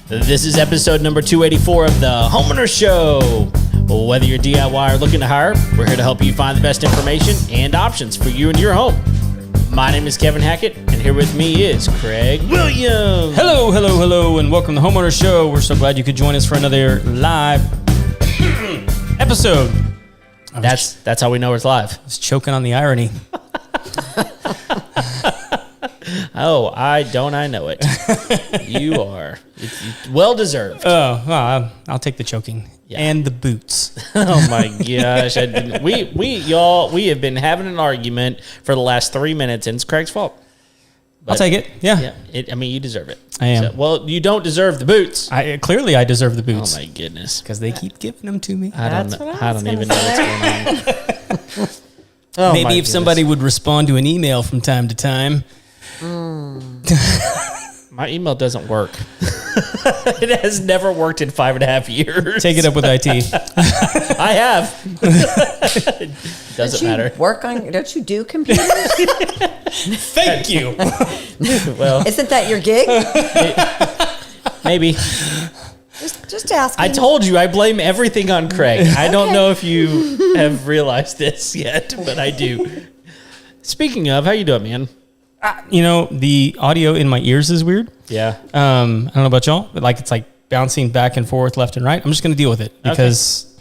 This is episode number 284 of the Homeowner Show. Whether you're DIY or looking to hire, we're here to help you find the best information and options for you and your home. My name is Kevin Hackett, and here with me is Craig Williams. Hello, and welcome to the Homeowner Show. We're so glad you could join us for another live episode. That's how we know it's live. I was choking on the irony. Oh, I know it. You are. It's well deserved. Oh, well, I'll take the choking. Yeah. And the boots. Oh my gosh. We have been having an argument for the last 3 minutes, and it's Craig's fault. But, I'll take it. Yeah. You deserve it. I am. So, well, you don't deserve the boots. Clearly I deserve the boots. Oh my goodness. Because they keep giving them to me. I don't even know what's going on. Oh, maybe if somebody would respond to an email from time to time. My email doesn't work. It has never worked in 5.5 years. Take it up with IT. I have. Doesn't matter. Don't you do computers? Thank you. Well, isn't that your gig? Maybe. Just ask. I told you I blame everything on Craig. I don't know if you have realized this yet, but I do. Speaking of, how you doing, man? The audio in my ears is weird. Yeah. I don't know about y'all, but it's like bouncing back and forth, left and right. I'm just going to deal with it because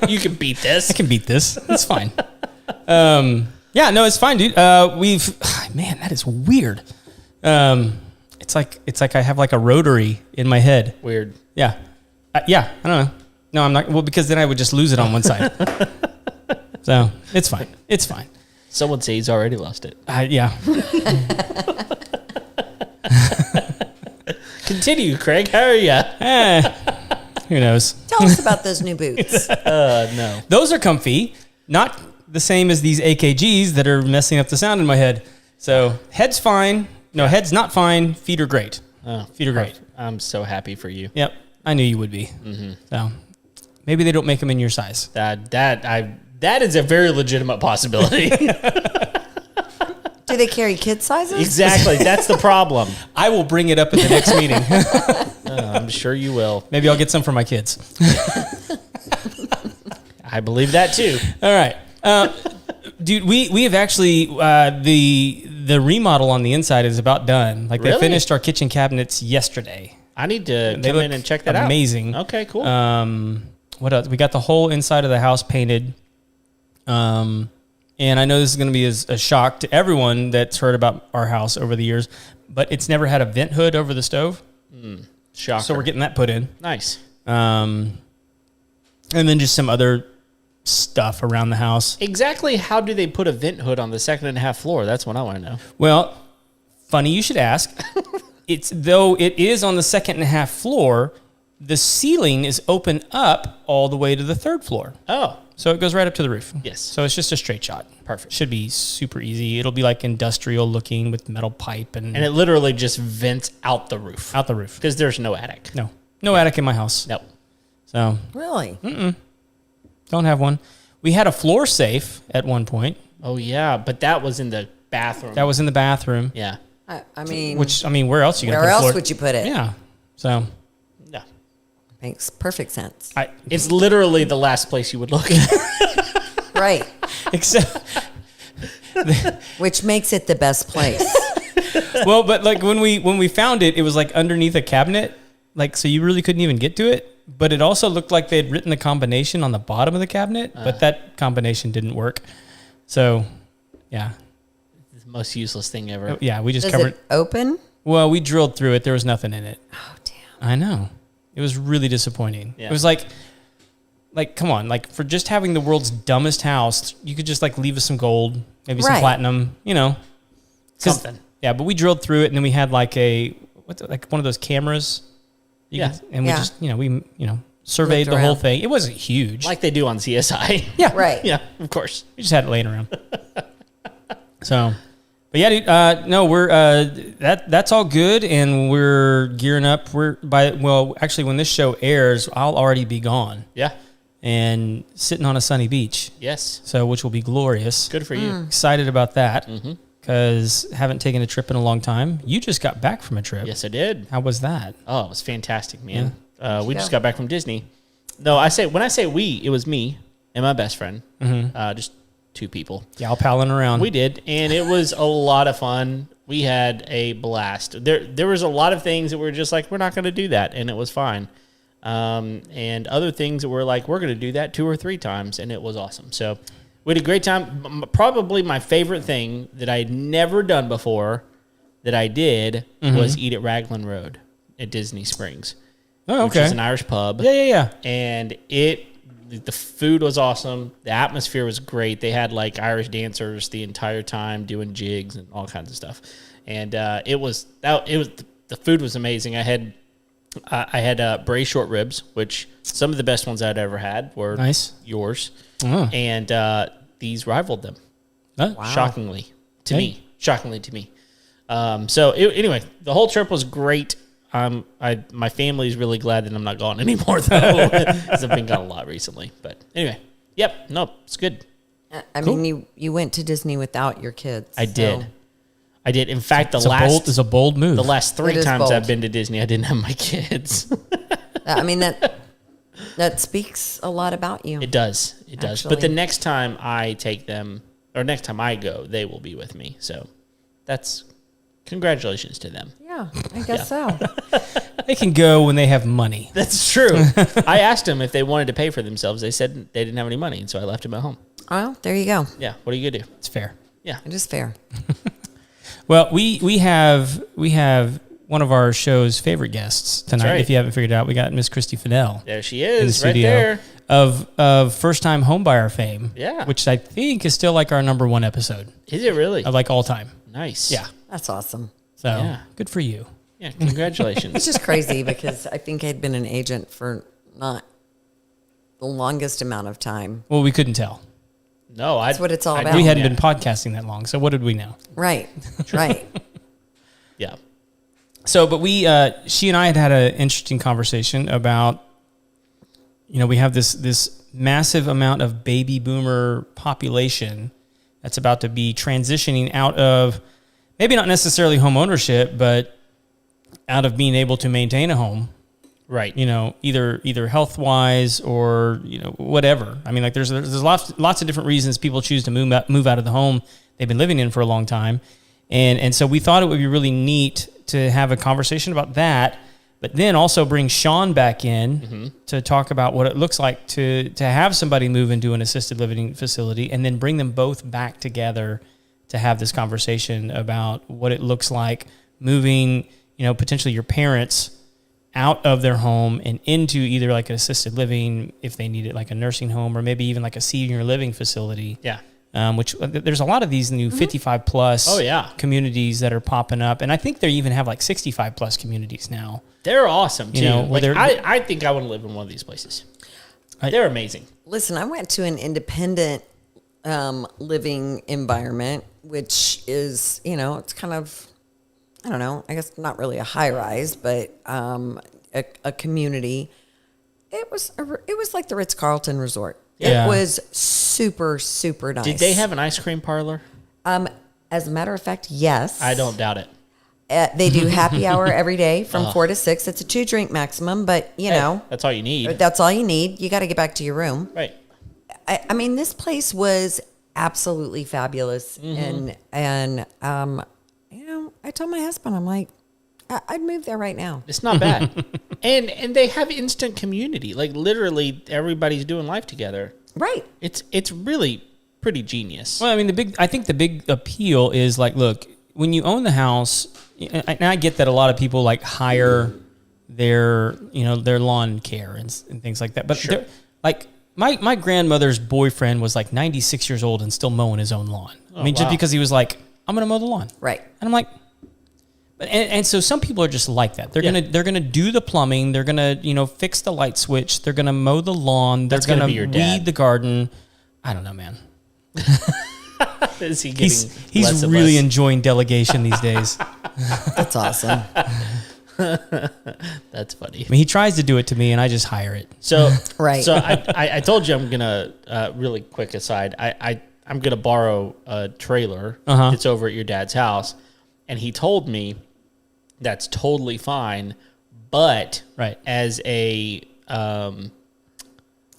you can beat this. I can beat this. It's fine. It's fine, dude. Man, that is weird. It's like I have like a rotary in my head. Weird. Yeah. I don't know. No, I'm not. Well, because then I would just lose it on one side. So it's fine. It's fine. Someone say he's already lost it. Yeah. Continue, Craig. How are you? Who knows? Tell us about those new boots. No. Those are comfy. Not the same as these AKGs that are messing up the sound in my head. So head's fine. No, head's not fine. Feet are great. Feet are great. I'm so happy for you. Yep. I knew you would be. Mm-hmm. So maybe they don't make them in your size. That is a very legitimate possibility. Do they carry kid sizes? Exactly. That's the problem. I will bring it up at the next meeting. I'm sure you will. Maybe I'll get some for my kids. I believe that too. All right. Dude, we have actually, the remodel on the inside is about done. Like, really? They finished our kitchen cabinets yesterday. I need to come in and check that out. Amazing. Okay, cool. What else? We got the whole inside of the house painted. And I know this is going to be a shock to everyone that's heard about our house over the years, but it's never had a vent hood over the stove. Shocker. So we're getting that put in. Nice. And then just some other stuff around the house. Exactly how do they put a vent hood on the 2.5 floor? That's what I want to know. Well, funny you should ask. Though it is on the 2.5 floor, the ceiling is open up all the way to the 3rd floor. Oh. So it goes right up to the roof. Yes. So it's just a straight shot. Perfect. Should be super easy. It'll be like industrial looking with metal pipe. And it literally just vents out the roof. Out the roof. Because there's no attic. No attic in my house. No. So. Really? Don't have one. We had a floor safe at one point. Oh, yeah. But that was in the bathroom. That was in the bathroom. Yeah. I mean, where else you gonna put where a floor? else would you put it? Yeah. So. Yeah. Makes perfect sense. It's literally the last place you would look. Right. Except. Which makes it the best place. Well, but like when we found it, it was like underneath a cabinet, so you really couldn't even get to it. But it also looked like they had written the combination on the bottom of the cabinet, but that combination didn't work. So, yeah. It's the most useless thing ever. Yeah, we just Does covered. it open? Well, we drilled through it. There was nothing in it. Oh, damn. I know. It was really disappointing. Yeah. It was like, come on, for just having the world's dumbest house, you could just leave us some gold, maybe some platinum, Something. Yeah, but we drilled through it, and then we had one of those cameras. We just, we surveyed the whole thing. It wasn't huge. Like they do on CSI. Yeah. Right. Yeah, of course. We just had it laying around. So, but yeah, dude, we're, that's all good. And we're gearing up. Actually when this show airs, I'll already be gone. Yeah. And sitting on a sunny beach. Yes. So, which will be glorious. Good for you. Excited about that. because haven't taken a trip in a long time. You just got back from a trip. Yes, I did. How was that? Oh, it was fantastic, man. We just got back from Disney. No, when I say we, it was me and my best friend. Just two people. Y'all palling around. We did, and it was a lot of fun. We had a blast. There was a lot of things that we were just like, we're not going to do that, and it was fine. And other things that were like, we're going to do that 2 or 3 times, and it was awesome. So we had a great time. Probably my favorite thing that I had never done before that I did was eat at Raglan Road at Disney Springs. Oh, okay. Which is an Irish pub. Yeah. And the food was awesome. The atmosphere was great. They had like Irish dancers the entire time doing jigs and all kinds of stuff. And the food was amazing. I had braised short ribs, which some of the best ones I'd ever had were yours. Oh. And these rivaled them. Wow. Shockingly to me. Anyway, the whole trip was great. My family is really glad that I'm not gone anymore, though, because I've been gone a lot recently. But anyway, it's good. I mean, you went to Disney without your kids. I did. In fact, it's a bold move. The last 3 times I've been to Disney, I didn't have my kids. I mean, that speaks a lot about you. It does. But the next time I take them, or next time I go, they will be with me. So that's congratulations to them. Yeah, I guess so. They can go when they have money. That's true. I asked them if they wanted to pay for themselves. They said they didn't have any money, and so I left them at home. Oh, there you go. Yeah, what are you going to do? It's fair. Yeah. It is fair. Well, we have one of our show's favorite guests tonight. Right. If you haven't figured it out, we got Miss Christi Finnell. There she is, in the studio, right there. Of first-time homebuyer fame. Yeah. Which I think is still like our number 1 episode. Is it really? Of like all time. Nice. Yeah. That's awesome. So good for you. Yeah, congratulations. It's just crazy because I think I'd been an agent for not the longest amount of time. Well, we couldn't tell. No, that's what it's all about. We hadn't been podcasting that long, so what did we know? Right. Yeah. So, but she and I had an interesting conversation about, we have this massive amount of baby boomer population that's about to be transitioning out of maybe not necessarily home ownership, but out of being able to maintain a home. Right. Either health wise or, whatever. I mean, like there's lots of different reasons people choose to move out of the home they've been living in for a long time. And so we thought it would be really neat to have a conversation about that, but then also bring Sean back in to talk about what it looks like to have somebody move into an assisted living facility and then bring them both back together to have this conversation about what it looks like moving, potentially your parents out of their home and into either like an assisted living, if they need it, like a nursing home, or maybe even like a senior living facility. Yeah. Which there's a lot of these new 55 plus communities that are popping up. And I think they even have like 65 plus communities now. They're awesome too. I think I want to live in one of these places. They're amazing. Listen, I went to an independent living environment, which is, it's kind of, I don't know, I guess not really a high rise, but a community. It was like the Ritz-Carlton Resort. Yeah. It was super, super nice. Did they have an ice cream parlor? As a matter of fact, yes. I don't doubt it. They do happy hour every day from 4 to 6. It's a 2-drink maximum, but that's all you need. That's all you need. You got to get back to your room. Right. I mean, this place was absolutely fabulous, and I told my husband, I'm like, I'd move there right now. It's not bad. and they have instant community. Like literally everybody's doing life together. Right. It's really pretty genius. Well, I mean, I think the big appeal is like, look, when you own the house, and I get that a lot of people like hire their lawn care and things like that. But like my grandmother's boyfriend was like 96 years old and still mowing his own lawn. Just because he was like, I'm going to mow the lawn. Right. And I'm like, and so some people are just like that. They're gonna do the plumbing. They're gonna fix the light switch. They're gonna mow the lawn. They're gonna weed the garden. I don't know, man. Is he he's really enjoying delegation these days. That's awesome. That's funny. I mean, he tries to do it to me, and I just hire it. So right. So I told you I'm gonna really quick aside. I'm going to borrow a trailer that's over at your dad's house. And he told me that's totally fine, but as a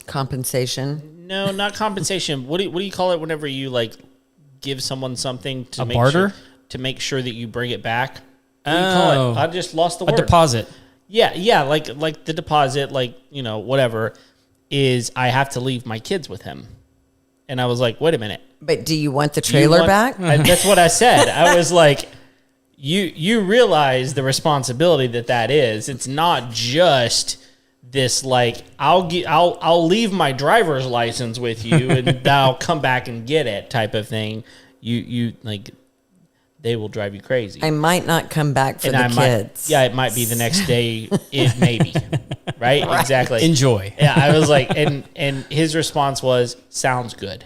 compensation. No, not compensation. What do you call it whenever you like give someone something to a make barter? To make sure that you bring it back? What do you call it? I just lost the word. A deposit. Yeah, like the deposit, like, you know, whatever, is I have to leave my kids with him. And I was like, wait a minute. But do you want the trailer back? That's what I said. I was like, you realize the responsibility that is. It's not just this like I'll leave my driver's license with you and I'll come back and get it type of thing. You like, they will drive you crazy. I might not come back for the kids. It might be the next day. It maybe, right? Exactly. Enjoy. Yeah, I was like, and his response was, "Sounds good."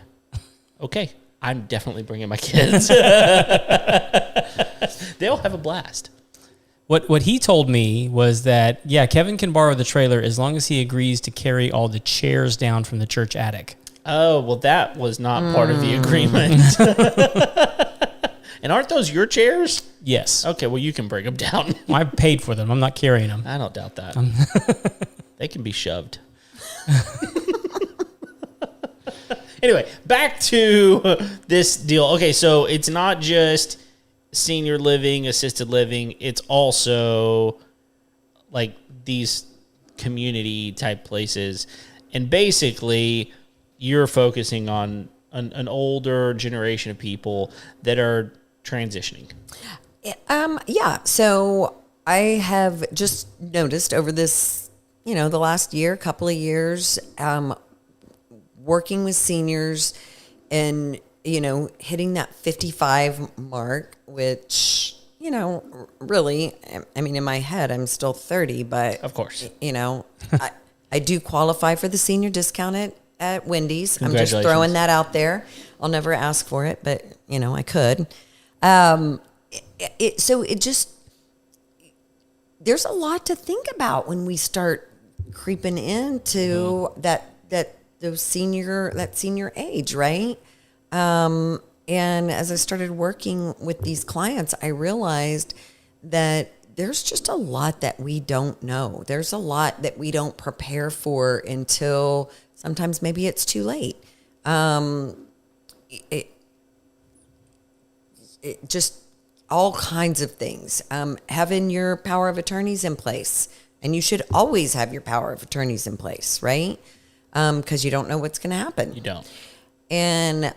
Okay, I'm definitely bringing my kids. They'll have a blast. What he told me was that Kevin can borrow the trailer as long as he agrees to carry all the chairs down from the church attic. Oh, well, that was not part of the agreement. And aren't those your chairs? Yes. Okay, well, you can bring them down. I paid for them. I'm not carrying them. I don't doubt that. They can be shoved. Anyway, back to this deal. Okay, so it's not just senior living, assisted living. It's also like these community type places. And basically, you're focusing on an older generation of people that are transitioning. So I have just noticed over this, the last couple of years, working with seniors and, hitting that 55 mark, which, really, I mean, in my head, I'm still 30, but of course, I do qualify for the senior discount at Wendy's. I'm just throwing that out there. I'll never ask for it, but I could. There's a lot to think about when we start creeping into that senior age, right? And as I started working with these clients, I realized that there's just a lot that we don't know. There's a lot that we don't prepare for until sometimes maybe it's too late. It just all kinds of things. Having your power of attorneys in place, and you should always have your power of attorneys in place, right? Because you don't know what's going to happen. You don't. And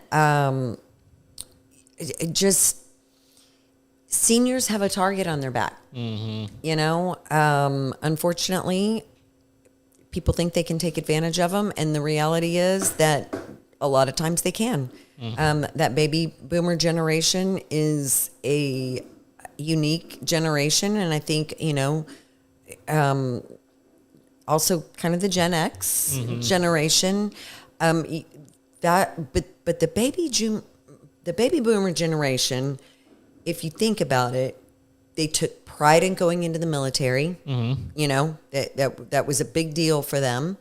seniors have a target on their back. Mm-hmm. Unfortunately, people think they can take advantage of them, and the reality is that a lot of times they can. Mm-hmm. That baby boomer generation is a unique generation, and I think also kind of the Gen X generation. But the baby boomer generation, if you think about it, they took pride in going into the military. Mm-hmm. That was a big deal for them.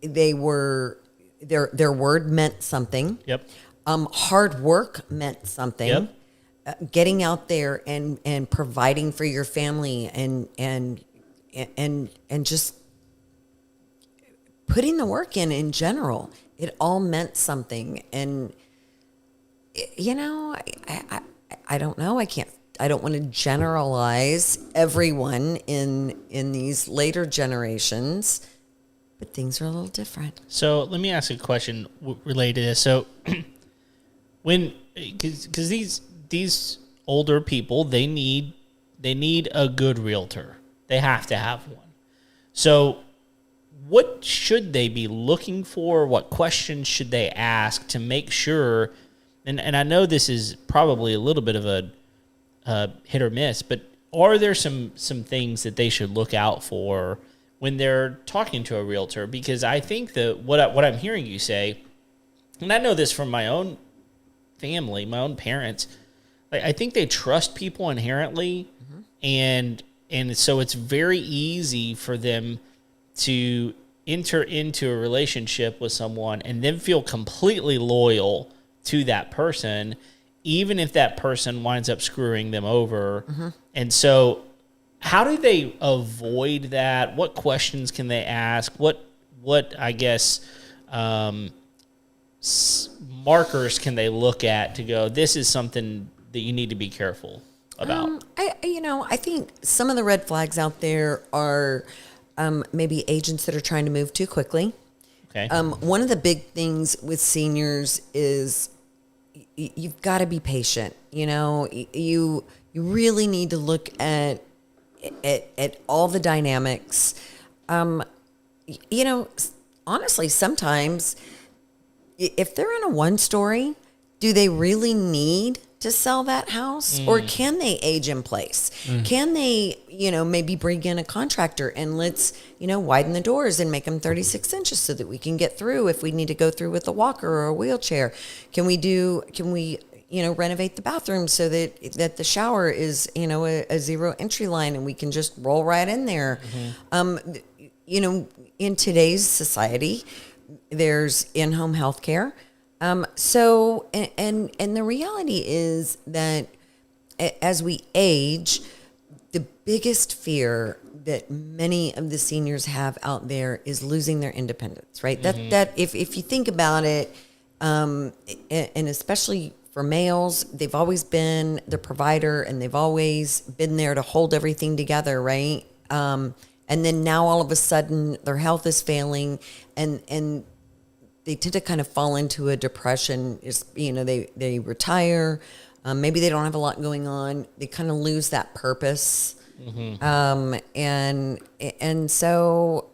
They were their word meant something. Yep. Hard work meant something. Yep. Getting out there and providing for your family and just putting the work in general, it all meant something. And I don't know. I don't want to generalize everyone in these later generations, but things are a little different. So let me ask a question related to this. So because these older people, they need a good realtor. They have to have one. So what should they be looking for? What questions should they ask to make sure? And I know this is probably a little bit of a hit or miss, but are there some things that they should look out for when they're talking to a realtor? Because I think that what I'm hearing you say, and I know this from my own family, my own parents, I think they trust people inherently, mm-hmm. and so it's very easy for them to enter into a relationship with someone and then feel completely loyal to that person, even if that person winds up screwing them over. Mm-hmm. And so how do they avoid that? What questions can they ask? What I guess, markers can they look at to go, this is something that you need to be careful about? I think some of the red flags out there are maybe agents that are trying to move too quickly. Okay. One of the big things with seniors is you've got to be patient. You really need to look at all the dynamics. Honestly, sometimes if they're in a one story, do they really need to sell that house, or can they age in place? Can they, maybe bring in a contractor and let's, widen the doors and make them 36 inches so that we can get through if we need to go through with a walker or a wheelchair? Can we renovate the bathroom so that the shower is, a zero entry line and we can just roll right in there? In today's society, there's in-home health care. So the reality is that as we age, the biggest fear that many of the seniors have out there is losing their independence, right? Mm-hmm. That if you think about it, and especially for males, they've always been the provider and they've always been there to hold everything together, right? And then now all of a sudden their health is failing and they tend to kind of fall into a depression. They retire. Maybe they don't have a lot going on. They kind of lose that purpose. Mm-hmm. And so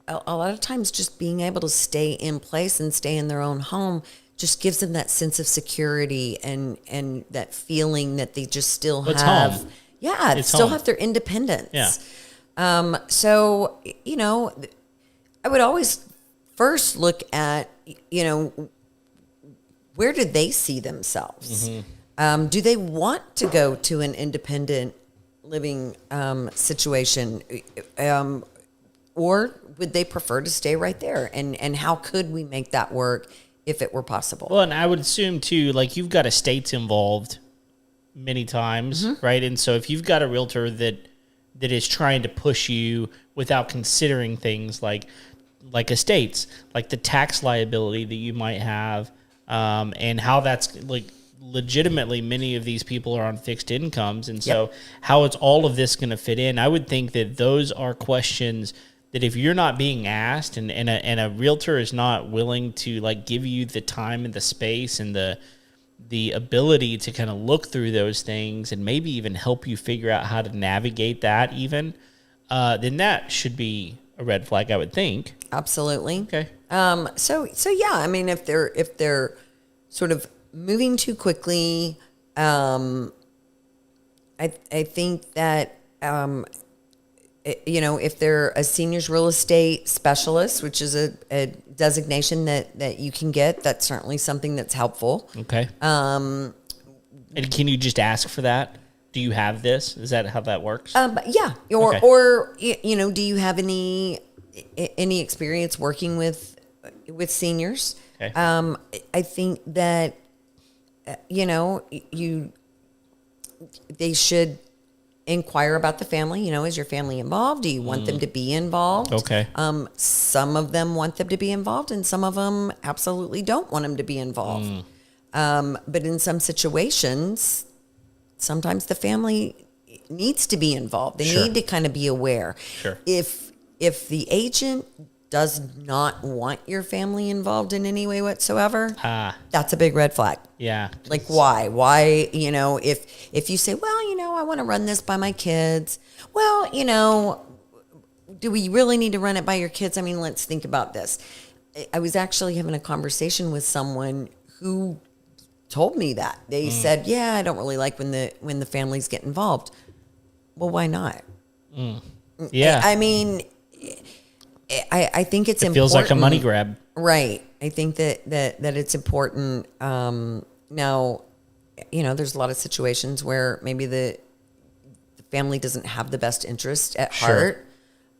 a lot of times just being able to stay in place and stay in their own home just gives them that sense of security and that feeling that they just still have. Home. Yeah, it's still home. have their independence. Yeah. So, I would always first look at, where do they see themselves? Mm-hmm. Do they want to go to an independent living situation? Or would they prefer to stay right there? And how could we make that work if it were possible? Well, and I would assume, too, like you've got estates involved many times, mm-hmm. right? And so if you've got a realtor that is trying to push you without considering things like estates, like the tax liability that you might have, and how that's like legitimately many of these people are on fixed incomes. And so how is all of this going to fit in? I would think that those are questions that if you're not being asked and a realtor is not willing to like give you the time and the space and the ability to kind of look through those things and maybe even help you figure out how to navigate that even, then that should be a red flag, I would think. Absolutely. Okay. So yeah, I mean, if they're sort of moving too quickly, I think that, if they're a seniors real estate specialist, which is a designation that you can get, that's certainly something that's helpful. Okay. And can you just ask for that? Do you have this? Is that how that works? Yeah. Or do you have any experience working with seniors? Okay. I think that they should inquire about the family. Is your family involved? Do you want them to be involved? Okay. Some of them want them to be involved, and some of them absolutely don't want them to be involved. But in some situations, sometimes the family needs to be involved. They need to kind of be aware. Sure. If the agent does not want your family involved in any way whatsoever, that's a big red flag. Yeah. Like why? Why, if you say, well, I want to run this by my kids. Well, do we really need to run it by your kids? I mean, let's think about this. I was actually having a conversation with someone who told me that. They said, yeah, I don't really like when the families get involved. Well, why not? Yeah. I mean, I think it's important. It feels like a money grab. Right. I think that it's important. Now, there's a lot of situations where maybe the family doesn't have the best interest at heart.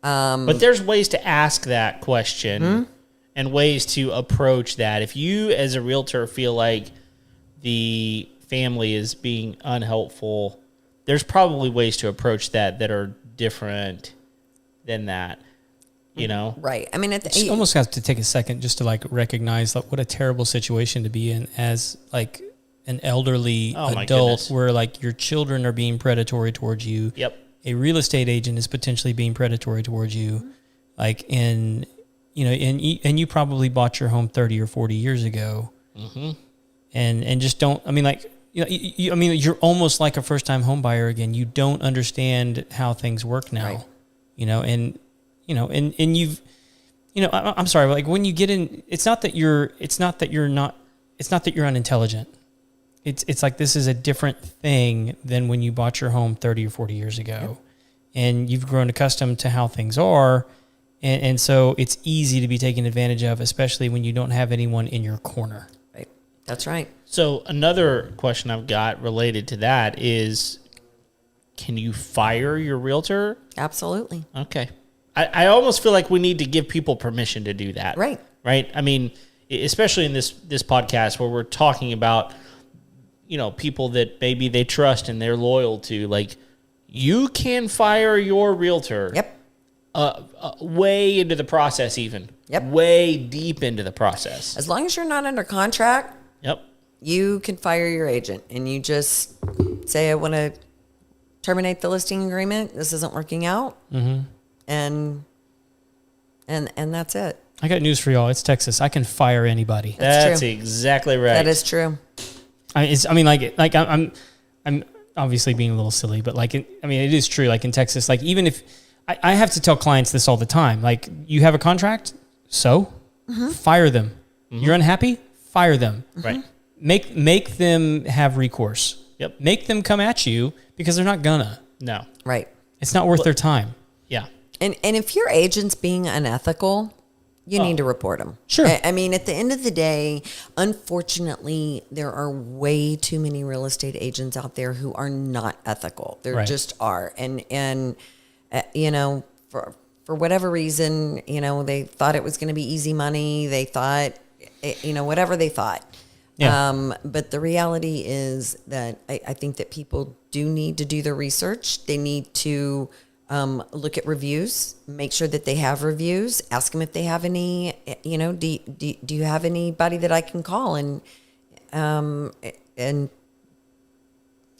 But there's ways to ask that question and ways to approach that. If you, as a realtor, feel like the family is being unhelpful, there's probably ways to approach that are different than that, you know? Right. I mean, You almost have to take a second just to like recognize like what a terrible situation to be in as like an elderly adult goodness. where like your children are being predatory towards you. Yep. A real estate agent is potentially being predatory towards you. Like and you probably bought your home 30 or 40 years ago. Mm-hmm. And just don't, I mean, like, you're almost like a first time home buyer again. You don't understand how things work now, right. And you've, I'm sorry, but like when you get in, it's not that you're unintelligent. It's like, this is a different thing than when you bought your home 30 or 40 years ago. Yep. And you've grown accustomed to how things are. And so it's easy to be taken advantage of, especially when you don't have anyone in your corner. Right. That's right. So another question I've got related to that is, can you fire your realtor? Absolutely. Okay. I almost feel like we need to give people permission to do that. Right. Right? I mean, especially in this podcast where we're talking about, people that maybe they trust and they're loyal to, like, you can fire your realtor. Yep. Way into the process even. Yep. Way deep into the process. As long as you're not under contract. Yep. You can fire your agent and you just say, I want to terminate the listing agreement. This isn't working out. Mm-hmm. And that's it. I got news for y'all. It's Texas. I can fire anybody. That's exactly right. That is true. I'm obviously being a little silly, but it is true. Like in Texas, like even if I have to tell clients this all the time, like you have a contract, so fire them. Mm-hmm. You're unhappy, fire them. Right. Make them have recourse. Yep. Make them come at you because they're not gonna. No. Right. It's not worth their time. Yeah. And if your agent's being unethical, you need to report them. Sure. I mean, at the end of the day, unfortunately, there are way too many real estate agents out there who are not ethical. There just are. And for whatever reason, they thought it was going to be easy money. They thought, whatever they thought. Yeah. But the reality is that I think that people do need to do their research. They need to look at reviews, make sure that they have reviews, ask them if they have any, do you have anybody that I can call and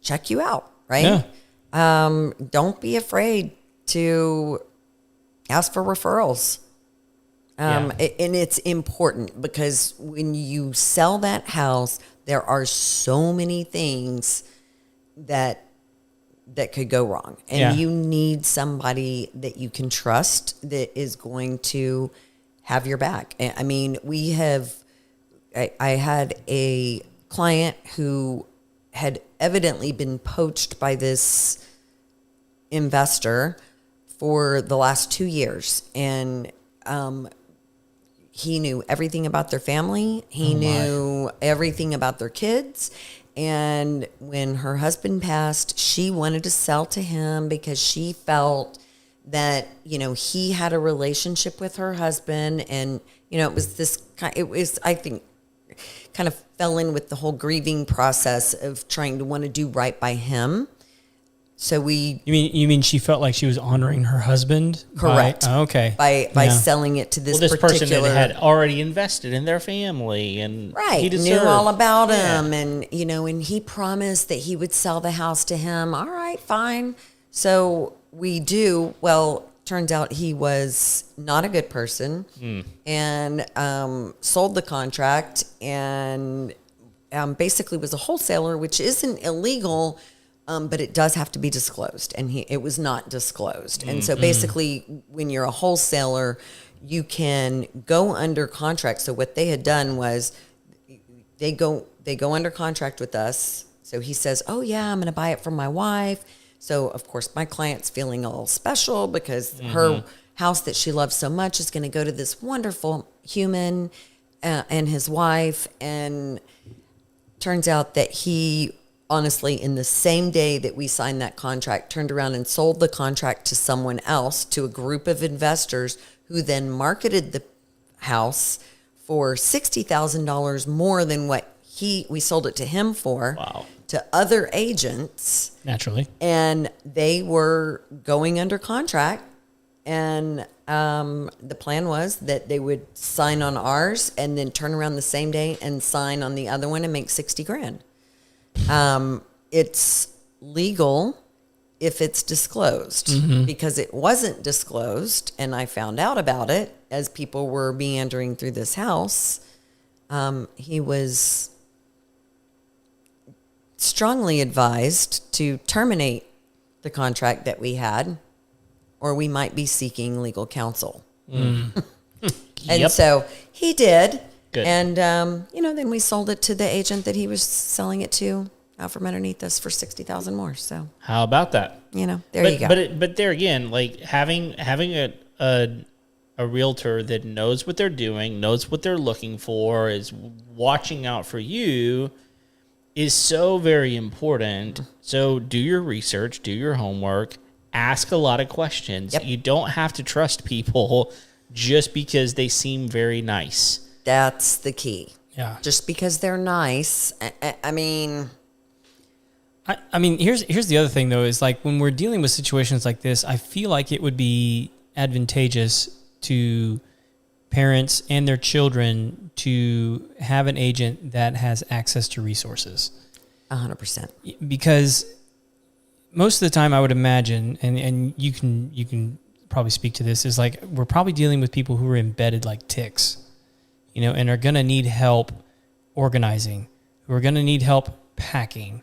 check you out, right? Yeah. Don't be afraid to ask for referrals. And it's important because when you sell that house, there are so many things that could go wrong. And you need somebody that you can trust that is going to have your back. I mean, I had a client who had evidently been poached by this investor for the last 2 years. And he knew everything about their family. He knew everything about their kids. And when her husband passed, she wanted to sell to him because she felt that, he had a relationship with her husband. And, it was, I think, kind of fell in with the whole grieving process of trying to want to do right by him. So You mean she felt like she was honoring her husband? Correct. By selling it to this person that had already invested in their family and he knew all about him, and and he promised that he would sell the house to him. All right, fine. So we do. Well, turns out he was not a good person, and sold the contract and basically was a wholesaler, which isn't illegal. But it does have to be disclosed, and it was not disclosed. And so basically, when you're a wholesaler, you can go under contract. So what they had done was they go under contract with us. So he says, oh, yeah, I'm going to buy it from my wife. So, of course, my client's feeling all special because her house that she loves so much is going to go to this wonderful human and his wife. And turns out that he honestly, in the same day that we signed that contract, turned around and sold the contract to someone else, to a group of investors who then marketed the house for $60,000 more than what we sold it to him for. Wow. To other agents. Naturally. And they were going under contract. And the plan was that they would sign on ours and then turn around the same day and sign on the other one and make $60,000. It's legal if it's disclosed, because it wasn't disclosed, and I found out about it as people were meandering through this house. He was strongly advised to terminate the contract that we had, or we might be seeking legal counsel. And Yep. so he did. Good. And, then we sold it to the agent that he was selling it to out from underneath us for $60,000 more. So, How about that? there you go. But there again, like having a realtor that knows what they're doing, knows what they're looking for, is watching out for you, is so very important. So do your research, do your homework, ask a lot of questions. Yep. You don't have to trust people just because they seem very nice. That's the key. Yeah. Just because they're nice. I mean, here's the other thing though, is like when we're dealing with situations like this, I feel like it would be advantageous to parents and their children to have an agent that has access to resources. 100%. Because most of the time I would imagine, and you can probably speak to this, is like we're probably dealing with people who are embedded like ticks, and are going to need help organizing, who are going to need help packing.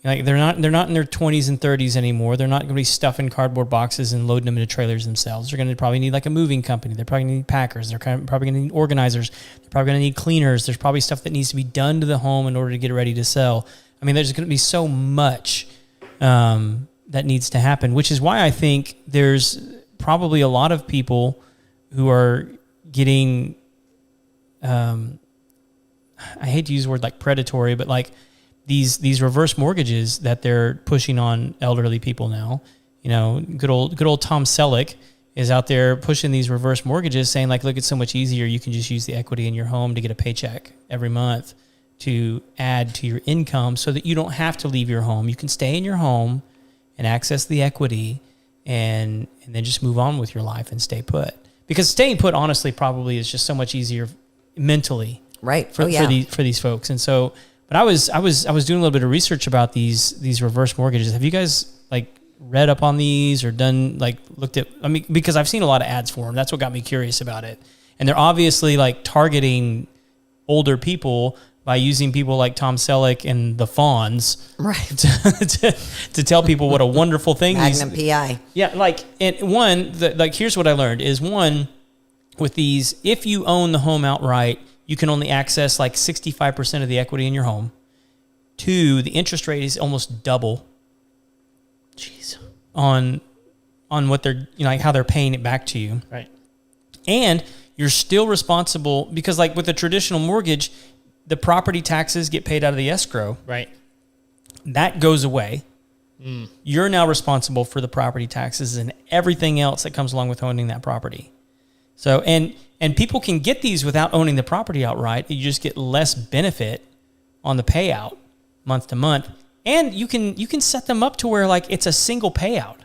Like they're not in their 20s and 30s anymore. They're not going to be stuffing cardboard boxes and loading them into trailers themselves. They're going to probably need like a moving company. They're probably going to need packers. They're probably going to need organizers. They're probably going to need cleaners. There's probably stuff that needs to be done to the home in order to get it ready to sell. I mean, there's going to be so much that needs to happen, which is why I think there's probably a lot of people who are getting, I hate to use the word like predatory, but like these reverse mortgages that they're pushing on elderly people now. Good old Tom Selleck is out there pushing these reverse mortgages, saying like, look, it's so much easier. You can just use the equity in your home to get a paycheck every month to add to your income so that you don't have to leave your home. You can stay in your home and access the equity and then just move on with your life and stay put. Because staying put, honestly, probably is just so much easier mentally, Right. for these folks. And so, but I was doing a little bit of research about these reverse mortgages. Have you guys like read up on these or looked at? I mean, because I've seen a lot of ads for them. That's what got me curious about it. And they're obviously like targeting older people by using people like Tom Selleck and the Fonz, Right. to tell people what a wonderful thing Magnum PI. Yeah, here's what I learned is with these, if you own the home outright, you can only access like 65% of the equity in your home. 2, the interest rate is almost double. Jeez. On what they're, like how they're paying it back to you. Right. And you're still responsible because like with a traditional mortgage, the property taxes get paid out of the escrow. Right. That goes away. You're now responsible for the property taxes and everything else that comes along with owning that property. So, and people can get these without owning the property outright. You just get less benefit on the payout month to month. And you can set them up to where like it's a single payout.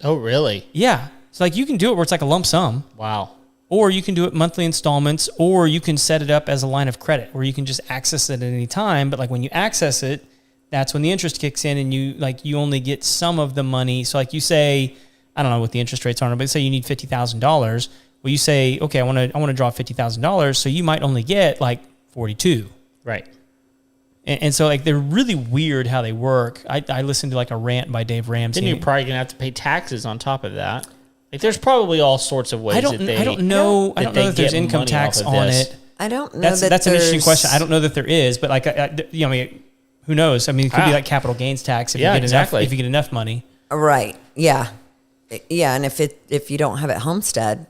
Oh, really? Yeah. So like you can do it where it's like a lump sum. Wow. Or you can do it monthly installments, or you can set it up as a line of credit where you can just access it at any time. But like when you access it, that's when the interest kicks in and you only get some of the money. So like you say, I don't know what the interest rates are, but say you need $50,000. Well, you say, okay, I want to draw $50,000. So you might only get like 42. Right. And so like they're really weird how they work. I listened to like a rant by Dave Ramsey. Then you're probably going to have to pay taxes on top of that. Like there's probably all sorts of ways I don't know if there's income tax on it. I don't know that's an interesting question. I don't know that there is, but like, who knows? I mean, it could be like capital gains tax if you get enough, if you get enough money. Right. Yeah. Yeah. And if you don't have it homestead,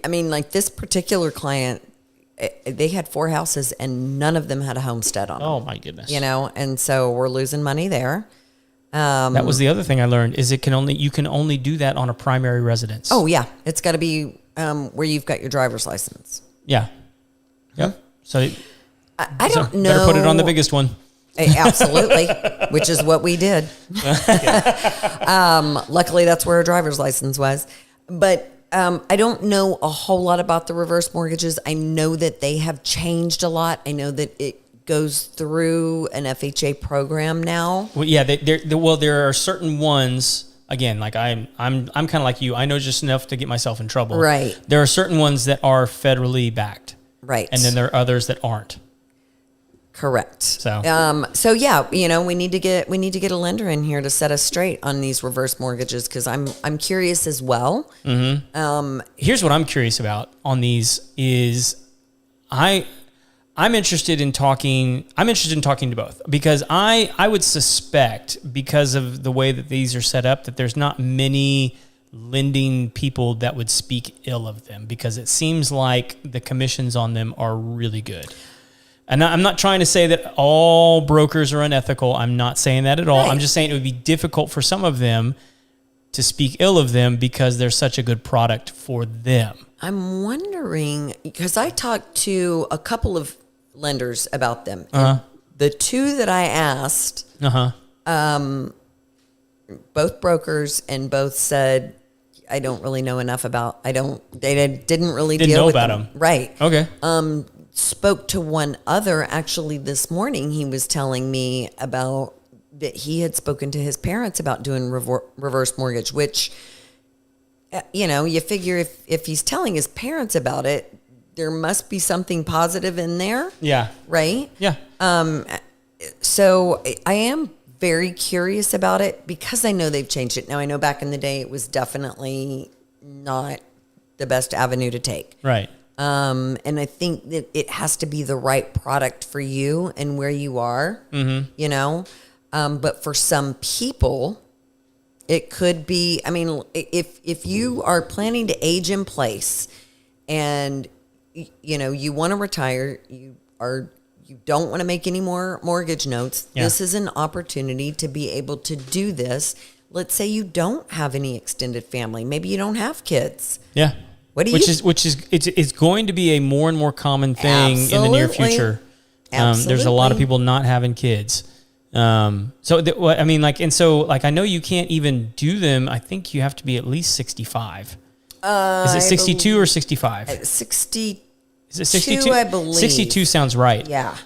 I mean, like this particular client, they had 4 houses and none of them had a homestead on them. Oh my goodness. And so we're losing money there. That was the other thing I learned is you can only do that on a primary residence. Oh yeah. It's got to be where you've got your driver's license. Yeah. Yep. So I don't know. Better put it on the biggest one. Absolutely, which is what we did. Luckily, that's where our driver's license was. But I don't know a whole lot about the reverse mortgages. I know that they have changed a lot. I know that it goes through an FHA program now. Well, yeah. There are certain ones. Again, like I'm kind of like you. I know just enough to get myself in trouble. Right. There are certain ones that are federally backed. Right. And then there are others that aren't. Correct. So yeah, we need to get a lender in here to set us straight on these reverse mortgages because I'm curious as well. Mm-hmm. Here's what I'm curious about on these is I'm interested in talking to both because I would suspect because of the way that these are set up that there's not many lending people that would speak ill of them because it seems like the commissions on them are really good. And I'm not trying to say that all brokers are unethical. I'm not saying that at all. Right. I'm just saying it would be difficult for some of them to speak ill of them because they're such a good product for them. I'm wondering because I talked to a couple of lenders about them. And the 2 that I asked, both brokers and both said, I don't really know enough about. They didn't really Didn't deal know with about them. them. Right. Okay. Spoke to one other actually this morning. He was telling me about that he had spoken to his parents about doing reverse mortgage, which, you figure if he's telling his parents about it, there must be something positive in there. Yeah. Right? Yeah. So I am very curious about it because I know they've changed it. Now, I know back in the day it was definitely not the best avenue to take. Right. And I think that it has to be the right product for you and where you are, but for some people, it could be, if you are planning to age in place and, you want to retire, you don't want to make any more mortgage notes. Yeah. This is an opportunity to be able to do this. Let's say you don't have any extended family. Maybe you don't have kids. Yeah. It's going to be a more and more common thing in the near future. There's a lot of people not having kids. I know you can't even do them. I think you have to be at least 65. Is it 62 or 65? 62. Is it 62? I believe 62 sounds right. Yeah.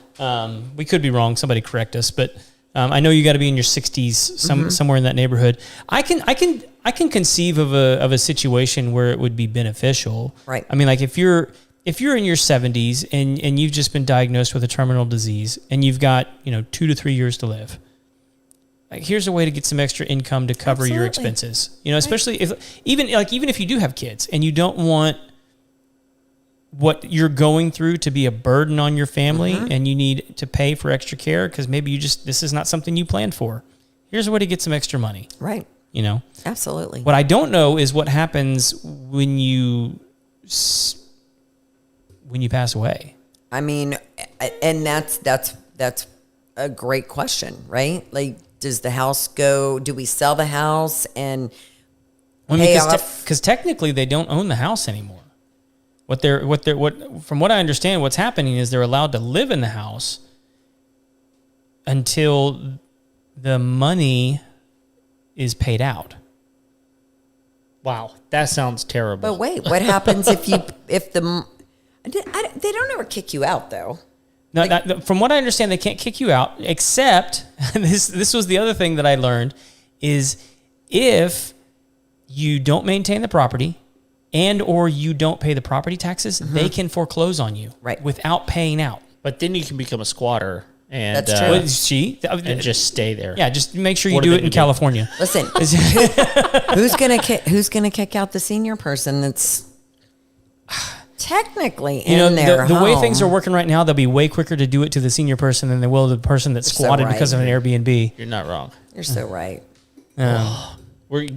We could be wrong. Somebody correct us, but I know you got to be in your 60s, somewhere in that neighborhood. I can conceive of a situation where it would be beneficial. Right. Like if you're in your 70s and you've just been diagnosed with a terminal disease and you've got 2 to 3 years to live. Here's a way to get some extra income to cover your expenses. Especially even if you do have kids and you don't want what you're going through to be a burden on your family and you need to pay for extra care because maybe this is not something you planned for. Here's a way to get some extra money. Right. Absolutely. What I don't know is what happens when you pass away. And that's a great question, right? Like, does the house go? Do we sell the house and pay off? Because technically, they don't own the house anymore. From what I understand, what's happening is they're allowed to live in the house until the money is paid out. Wow, that sounds terrible. But wait, what happens they don't ever kick you out though? No, from what I understand, they can't kick you out, except this was the other thing that I learned is if you don't maintain the property and or you don't pay the property taxes, they can foreclose on you without paying out. But then you can become a squatter. And, that's true. And just stay there. Yeah, just make sure you do it in California. Listen, who's gonna kick out the senior person that's technically in their the way home? things are working right now, they'll be way quicker to do it to the senior person than they will the person that's squatted because of an Airbnb. You're not wrong. You're so right.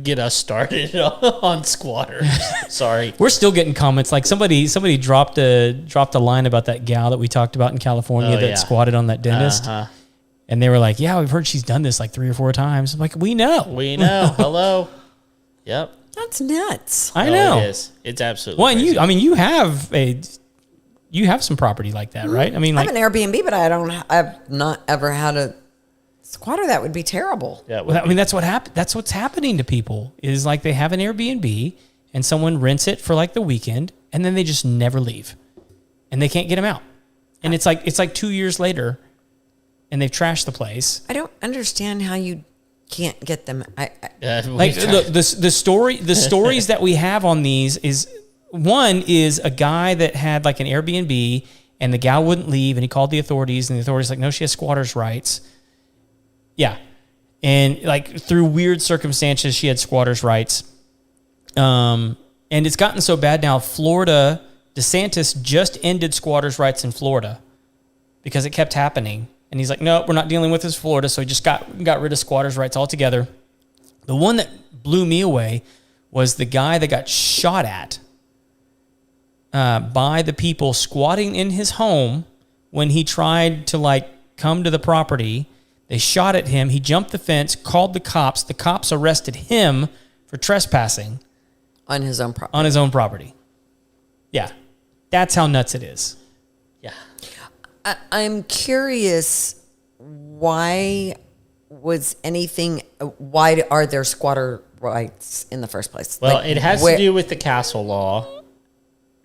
Get us started on squatters. Sorry. We're still getting comments. Like somebody dropped a line about that gal that we talked about in California that squatted on that dentist. And they were like, yeah, we've heard she's done this like 3 or 4 times. I'm like, we know. Hello. Yep. That's nuts. I know. It is. It's absolutely Well, crazy. you have some property like that, right? I mean, I like have an Airbnb, but I've not ever had a squatter. That would be terrible. Yeah, well, I mean, that's what's happening to people is like they have an Airbnb and someone rents it for like the weekend and then they just never leave and they can't get them out. And it's like 2 years later and they've trashed the place. I don't understand how you can't get them. Like the stories that we have on these is one is a guy that had like an Airbnb and the gal wouldn't leave and he called the authorities and the authorities like, no, she has squatter's rights. Yeah. And like through weird circumstances, she had squatter's rights. And it's gotten so bad now, Florida, DeSantis just ended squatter's rights in Florida because it kept happening. And he's like, no, we're not dealing with this Florida. So he just got rid of squatter's rights altogether. The one that blew me away was the guy that got shot at by the people squatting in his home when he tried to like come to the property. They shot at him. He jumped the fence, called the cops. The cops arrested him for trespassing. On his own property. On his own property. Yeah. That's how nuts it is. Yeah. I'm curious, why are there squatter rights in the first place? Well, Like, it has to do with the castle law,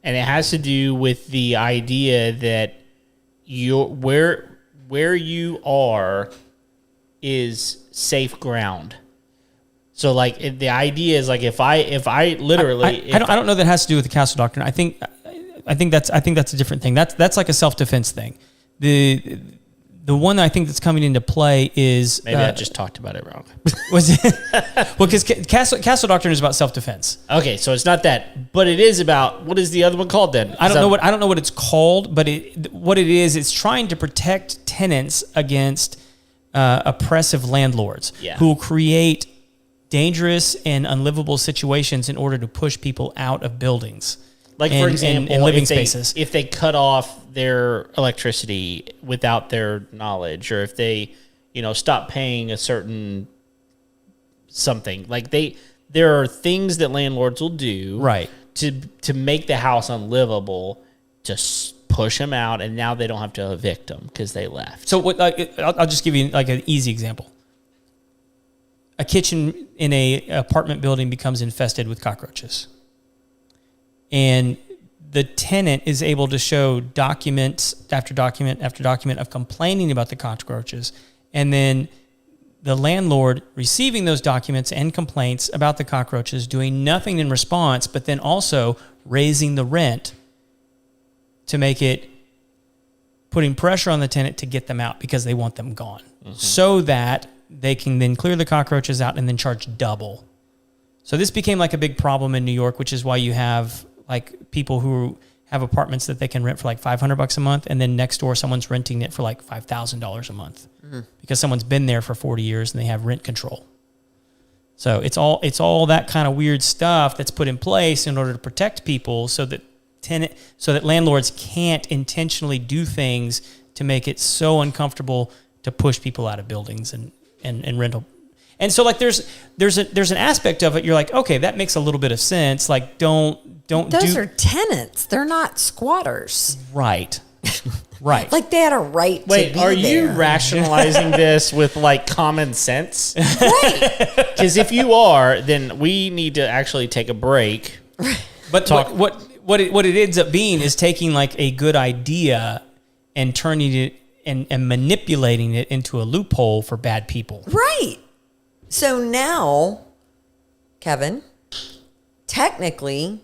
and it has to do with the idea that where you are is safe ground. So, like, the idea is like if I literally I don't know that has to do with the castle doctrine. I think that's a different thing. That's like a self-defense thing. The one that I think that's coming into play is maybe I just talked about it wrong. Was it? Well, because castle doctrine is about self-defense. Okay, so it's not that, but it is about what is the other one called then? I don't know what it's called, but what it is, it's trying to protect tenants against oppressive landlords who will create dangerous and unlivable situations in order to push people out of buildings. Like, for example, in living spaces. If they cut off their electricity without their knowledge, or if they, stop paying a certain something, like there are things that landlords will do, right, to make the house unlivable, to push them out, and now they don't have to evict them because they left. So I'll just give you like an easy example. A kitchen in a apartment building becomes infested with cockroaches. And the tenant is able to show documents after document after document of complaining about the cockroaches. And then the landlord receiving those documents and complaints about the cockroaches, doing nothing in response, but then also raising the rent to make it, putting pressure on the tenant to get them out because they want them gone. Mm-hmm. So that they can then clear the cockroaches out and then charge double. So this became like a big problem in New York, which is why you have like people who have apartments that they can rent for like $500 a month, and then next door someone's renting it for like $5,000 a month because someone's been there for 40 years and they have rent control. So it's all that kind of weird stuff that's put in place in order to protect people, so that landlords can't intentionally do things to make it so uncomfortable to push people out of buildings and rental. And so like there's an aspect of it, you're like, okay, that makes a little bit of sense. Like those are tenants. They're not squatters. Right. Right. Like they had a right to be there. Wait, are you rationalizing this with like common sense? Right. Because if you are, then we need to actually take a break. But what it ends up being is taking like a good idea and turning it and manipulating it into a loophole for bad people. Right. So now, Kevin, technically,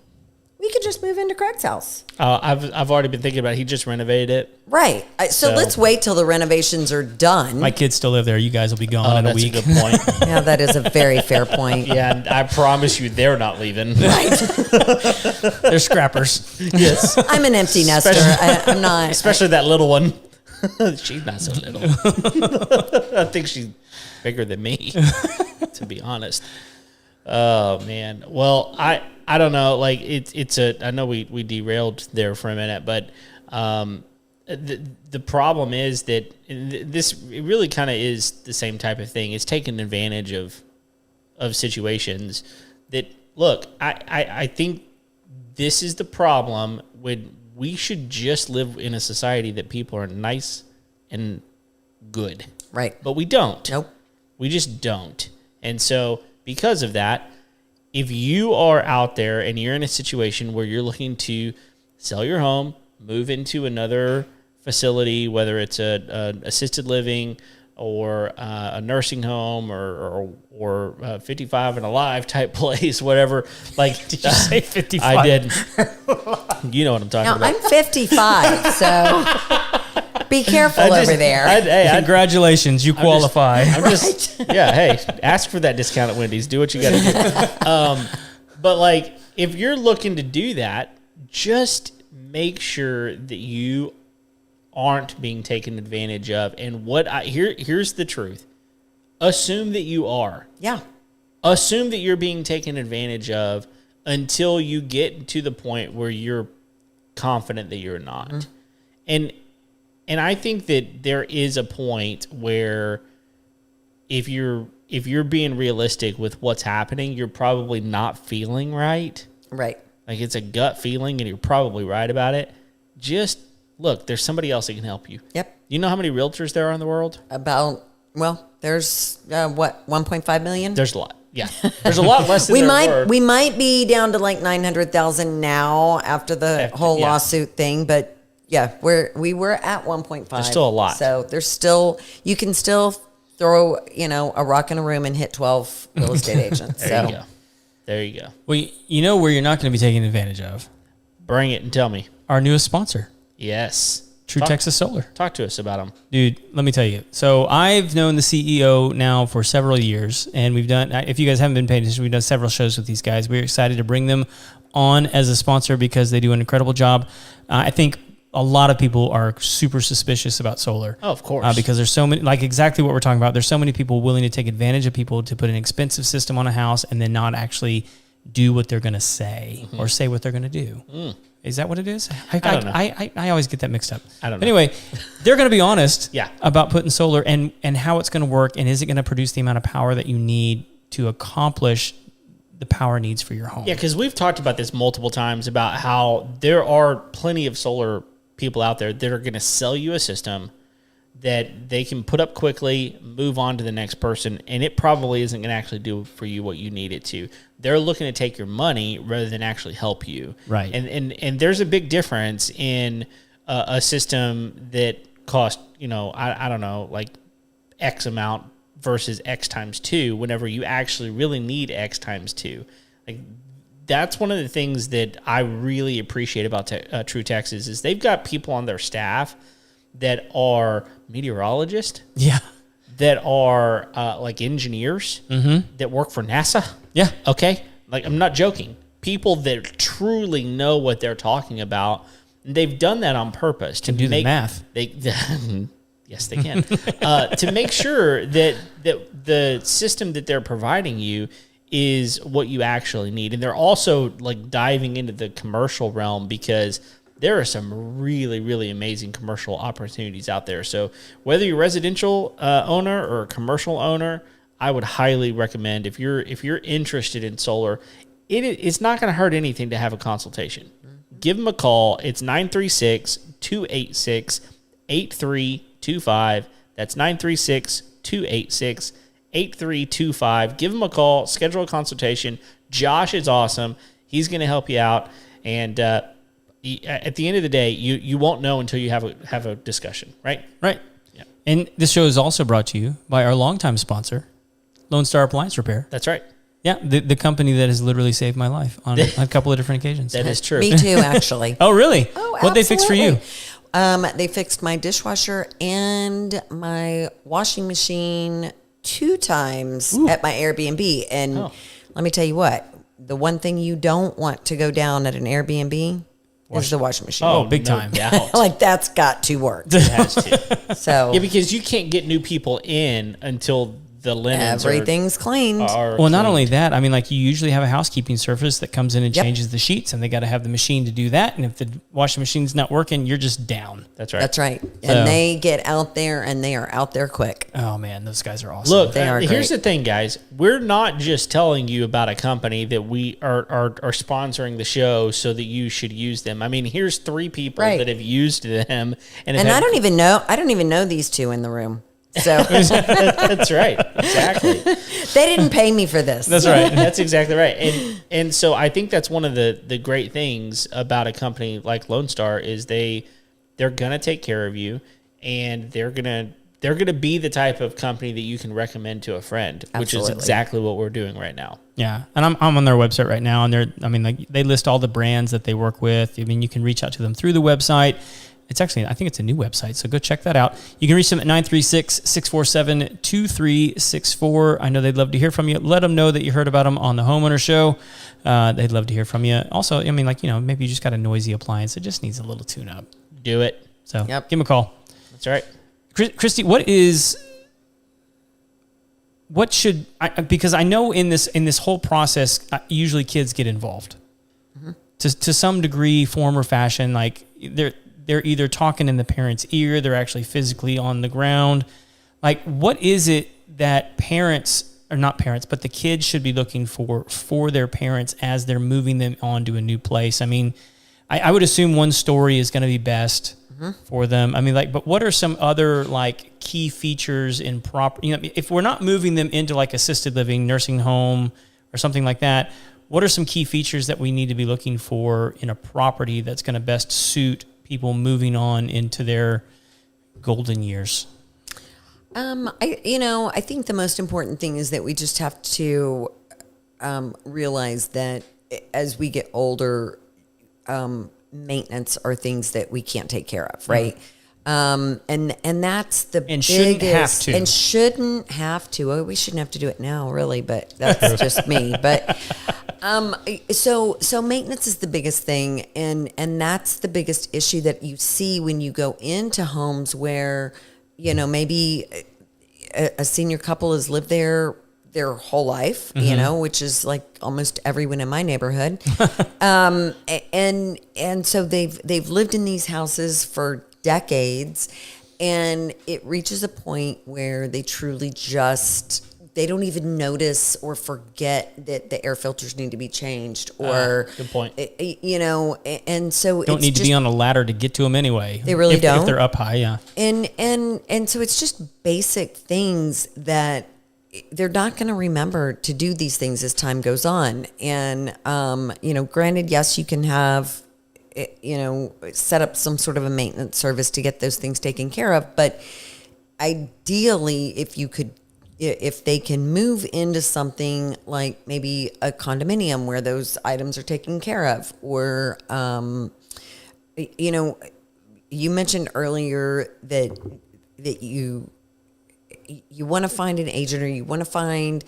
we could just move into Craig's house. I've already been thinking about it. He just renovated it. Right. So let's wait till the renovations are done. My kids still live there. You guys will be gone in a week. That's a good point. Yeah, that is a very fair point. Yeah, and I promise you they're not leaving. Right. They're scrappers. Yes. I'm an empty nester. I'm not. Especially that little one. She's not so little. I think she's bigger than me, to be honest. Oh man. Well, I don't know. Like I know we derailed there for a minute, but the problem is that it really kind of is the same type of thing. It's taking advantage of situations that, look, I think this is the problem when we should just live in a society that people are nice and good. Right. But we don't. Nope. We just don't. And so because of that, if you are out there and you're in a situation where you're looking to sell your home, move into another facility, whether it's a assisted living or a nursing home or 55 and alive type place, whatever. Like, Did you say 55? I did. You know what I'm talking Now, about. I'm 55, so be careful over there. Congratulations, you qualify. Yeah, hey, ask for that discount at Wendy's. Do what you got to do. But like, if you're looking to do that, just make sure that you aren't being taken advantage of. And here's the truth. Assume that you are. Yeah. Assume that you're being taken advantage of until you get to the point where you're confident that you're not. Mm-hmm. And I think that there is a point where if you're being realistic with what's happening, you're probably not feeling right. Right. Like it's a gut feeling and you're probably right about it. Just look, there's somebody else that can help you. Yep. You know how many realtors there are in the world? There's 1.5 million? There's a lot. Yeah. There's a lot less than we might be down to like 900,000 now after the whole lawsuit thing, but yeah, we were at 1.5. There's still a lot. So you can still throw, a rock in a room and hit 12 real estate agents. There you go. Well, you know where you're not going to be taken advantage of? Bring it and tell me. Our newest sponsor. Yes. True Texas Solar. Talk to us about them. Dude, let me tell you. So I've known the CEO now for several years, and we've done, if you guys haven't been paying attention, we've done several shows with these guys. We're excited to bring them on as a sponsor because they do an incredible job. I think a lot of people are super suspicious about solar. Oh, of course. Because there's so many, like exactly what we're talking about. There's so many people willing to take advantage of people to put an expensive system on a house and then not actually do what they're going to say or say what they're going to do. Is that what it is? I don't know. I always get that mixed up. I don't know. Anyway, they're going to be honest Yeah. about putting solar and how it's going to work and is it going to produce the amount of power that you need to accomplish the power needs for your home. Yeah, because we've talked about this multiple times about how there are plenty of solar people out there that are going to sell you a system that they can put up quickly, move on to the next person, and it probably isn't going to actually do for you what you need it to. They're looking to take your money rather than actually help you. Right. And there's a big difference in a system that costs, I don't know, like X amount versus X times 2 whenever you actually really need X times 2. Like, that's one of the things that I really appreciate about True Texas is they've got people on their staff that are meteorologists. Yeah. That are like engineers that work for NASA. Yeah. Okay. Like, I'm not joking. People that truly know what they're talking about. And they've done that on purpose to do the math. Yes, they can. To make sure that the system that they're providing you is what you actually need. And they're also like diving into the commercial realm because there are some really, really amazing commercial opportunities out there. So whether you're a residential owner or a commercial owner, I would highly recommend if you're interested in solar, it's not going to hurt anything to have a consultation. Give them a call. It's 936-286-8325. That's 936-286-8325. Give them a call. Schedule a consultation. Josh is awesome. He's going to help you out. And at the end of the day, you won't know until you have a discussion, right? Right. Yeah. And this show is also brought to you by our longtime sponsor, Lone Star Appliance Repair. That's right. Yeah, the company that has literally saved my life on a couple of different occasions. That is true. Me too, actually. Oh, really? Oh, What'd they fix for you? They fixed my dishwasher and my washing machine 2 times at my Airbnb. And let me tell you what, the one thing you don't want to go down at an Airbnb is the washing machine. Oh, big time. Doubt. Like, that's got to work. It has to. So Yeah, because you can't get new people in until the linens everything's cleaned. are Well, not cleaned. only that, I mean, like you usually have a housekeeping service that comes in and Yep. changes the sheets, and they got to have the machine to do that. And if the washing machine's not working, you're just down. That's right. That's right. So- And they get out there, and they are out there quick. Oh man, those guys are awesome. Look, They are here's great. the thing, guys. We're not just telling you about a company that we are sponsoring the show so that you should use them. I mean, here's 3 people Right. that have used them, and And I don't even know these 2 in the room. So That's right, exactly. they didn't pay me for this. That's right. That's exactly right. And so I think that's one of the great things about a company like Lone Star is they're gonna take care of you, and they're gonna be the type of company that you can recommend to a friend, which is Absolutely. exactly what we're doing right now. Yeah, and I'm on their website right now, and they list all the brands that they work with. I mean, you can reach out to them through the website. It's actually, I think it's a new website, so go check that out. You can reach them at 936-647-2364. I know they'd love to hear from you. Let them know that you heard about them on the Homeowner Show. They'd love to hear from you. Also, I mean, like, maybe you just got a noisy appliance that just needs a little tune-up. Do it. So Yep. give them a call. That's right. Christy, because I know in this whole process, usually kids get involved to some degree, form or fashion. Like they're either talking in the parent's ear, they're actually physically on the ground. Like, what is it that parents, or not parents, but the kids should be looking for their parents as they're moving them on to a new place? I mean, I would assume one story is going to be best for them. I mean, like, but what are some other like key features in proper, if we're not moving them into like assisted living, nursing home or something like that, what are some key features that we need to be looking for in a property that's going to best suit people moving on into their golden years? I think the most important thing is that we just have to realize that as we get older, maintenance are things that we can't take care of, right? And that's the And biggest, shouldn't have to. and shouldn't have to. Oh, we shouldn't have to do it now, really, but that's just me. But so maintenance is the biggest thing, and that's the biggest issue that you see when you go into homes where maybe a senior couple has lived there their whole life, which is like almost everyone in my neighborhood. And so they've lived in these houses for decades, and it reaches a point where they truly they don't even notice or forget that the air filters need to be changed, or good point. And so Don't it's need to be on a ladder to get to them anyway. They really if don't. they're up high, yeah. And so it's just basic things that they're not going to remember to do these things as time goes on. And, granted, yes, you can have, set up some sort of a maintenance service to get those things taken care of. But ideally, if they can move into something like maybe a condominium where those items are taken care of, or, you mentioned earlier that you want to find an agent, or you want to find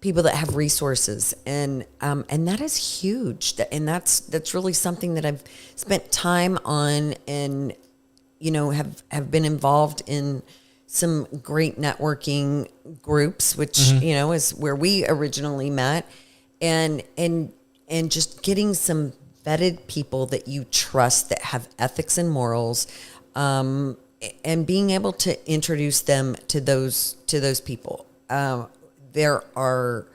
people that have resources, and that is huge. And that's really something that I've spent time on, and have been involved in some great networking groups, which is where we originally met, and just getting some vetted people that you trust, that have ethics and morals, and being able to introduce them to those people. There are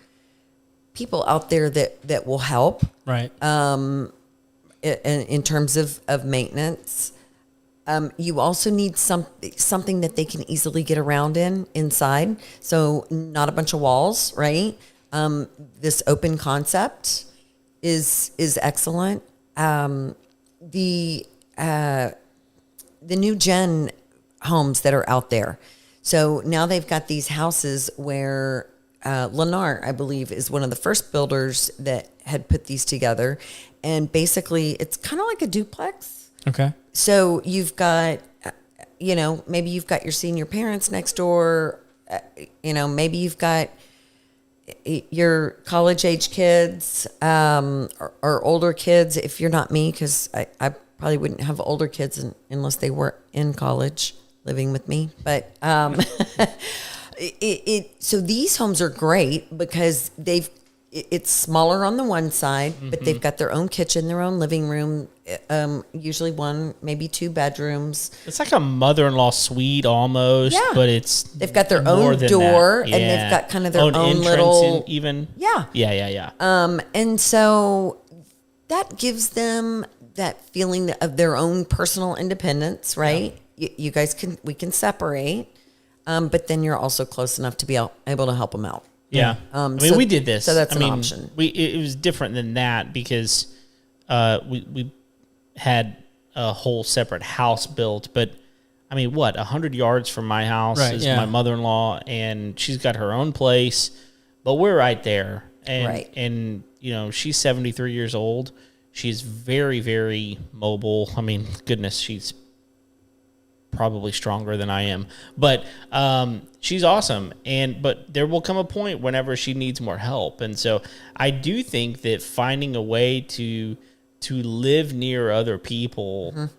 people out there that will help, Right. in terms of maintenance. You also need something that they can easily get around inside. So not a bunch of walls, right? This open concept is excellent. The new gen homes that are out there. So now they've got these houses where Lennar, I believe, is one of the first builders that had put these together. And basically, it's kind of like a duplex. Okay. So you've got, maybe you've got your senior parents next door. Maybe you've got your college-age kids, or older kids, if you're not me, because I probably wouldn't have older kids unless they were in college living with me. But So these homes are great because it's smaller on the one side, but they've got their own kitchen, their own living room, usually one, maybe 2 bedrooms. It's like a mother-in-law suite almost, Yeah. but They've got their more own than door, that. and they've got kind of their own entrance little even. Yeah. And so that gives them that feeling of their own personal independence, right? You guys we can separate, but then you're also close enough to be able to help them out. Yeah. I mean, we did this. So that's an option. It was different than that because we had a whole separate house built. But, I mean, 100 yards from my house is my mother-in-law, and she's got her own place. But we're right there. And you know, she's 73 years old. She's very, very mobile. I mean, goodness, she's probably stronger than I am, but she's awesome. But there will come a point whenever she needs more help, and so I do think that finding a way to live near other people,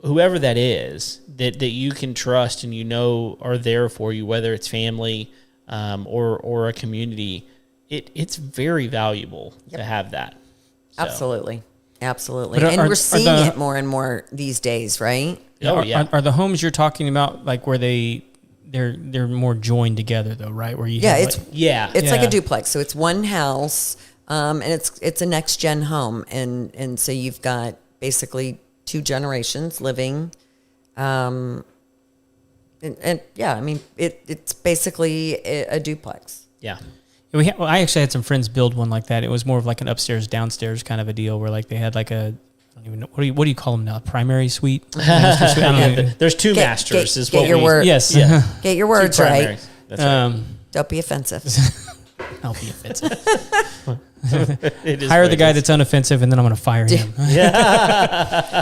whoever that is, that you can trust and you know are there for you, whether it's family or a community, it's very valuable to have that. So. Absolutely. But And we're seeing it more and more these days, right? Oh, yeah. Are the homes you're talking about like where they're more joined together though, right? Where you have it's like a duplex. So it's one house, and it's a next gen home, and so you've got basically 2 generations living, and yeah, I mean it's basically a duplex. Yeah. I actually had some friends build one like that. It was more of like an upstairs, downstairs kind of a deal where like they had like a, I don't even know, what do you call them now? Primary suite? Master suite? I don't know. There's 2 masters is what your we... word. Yes. Yeah. Get your words right. That's right. Don't be offensive. I'll be offensive. It is Hire the guy that's unoffensive and then I'm going to fire him.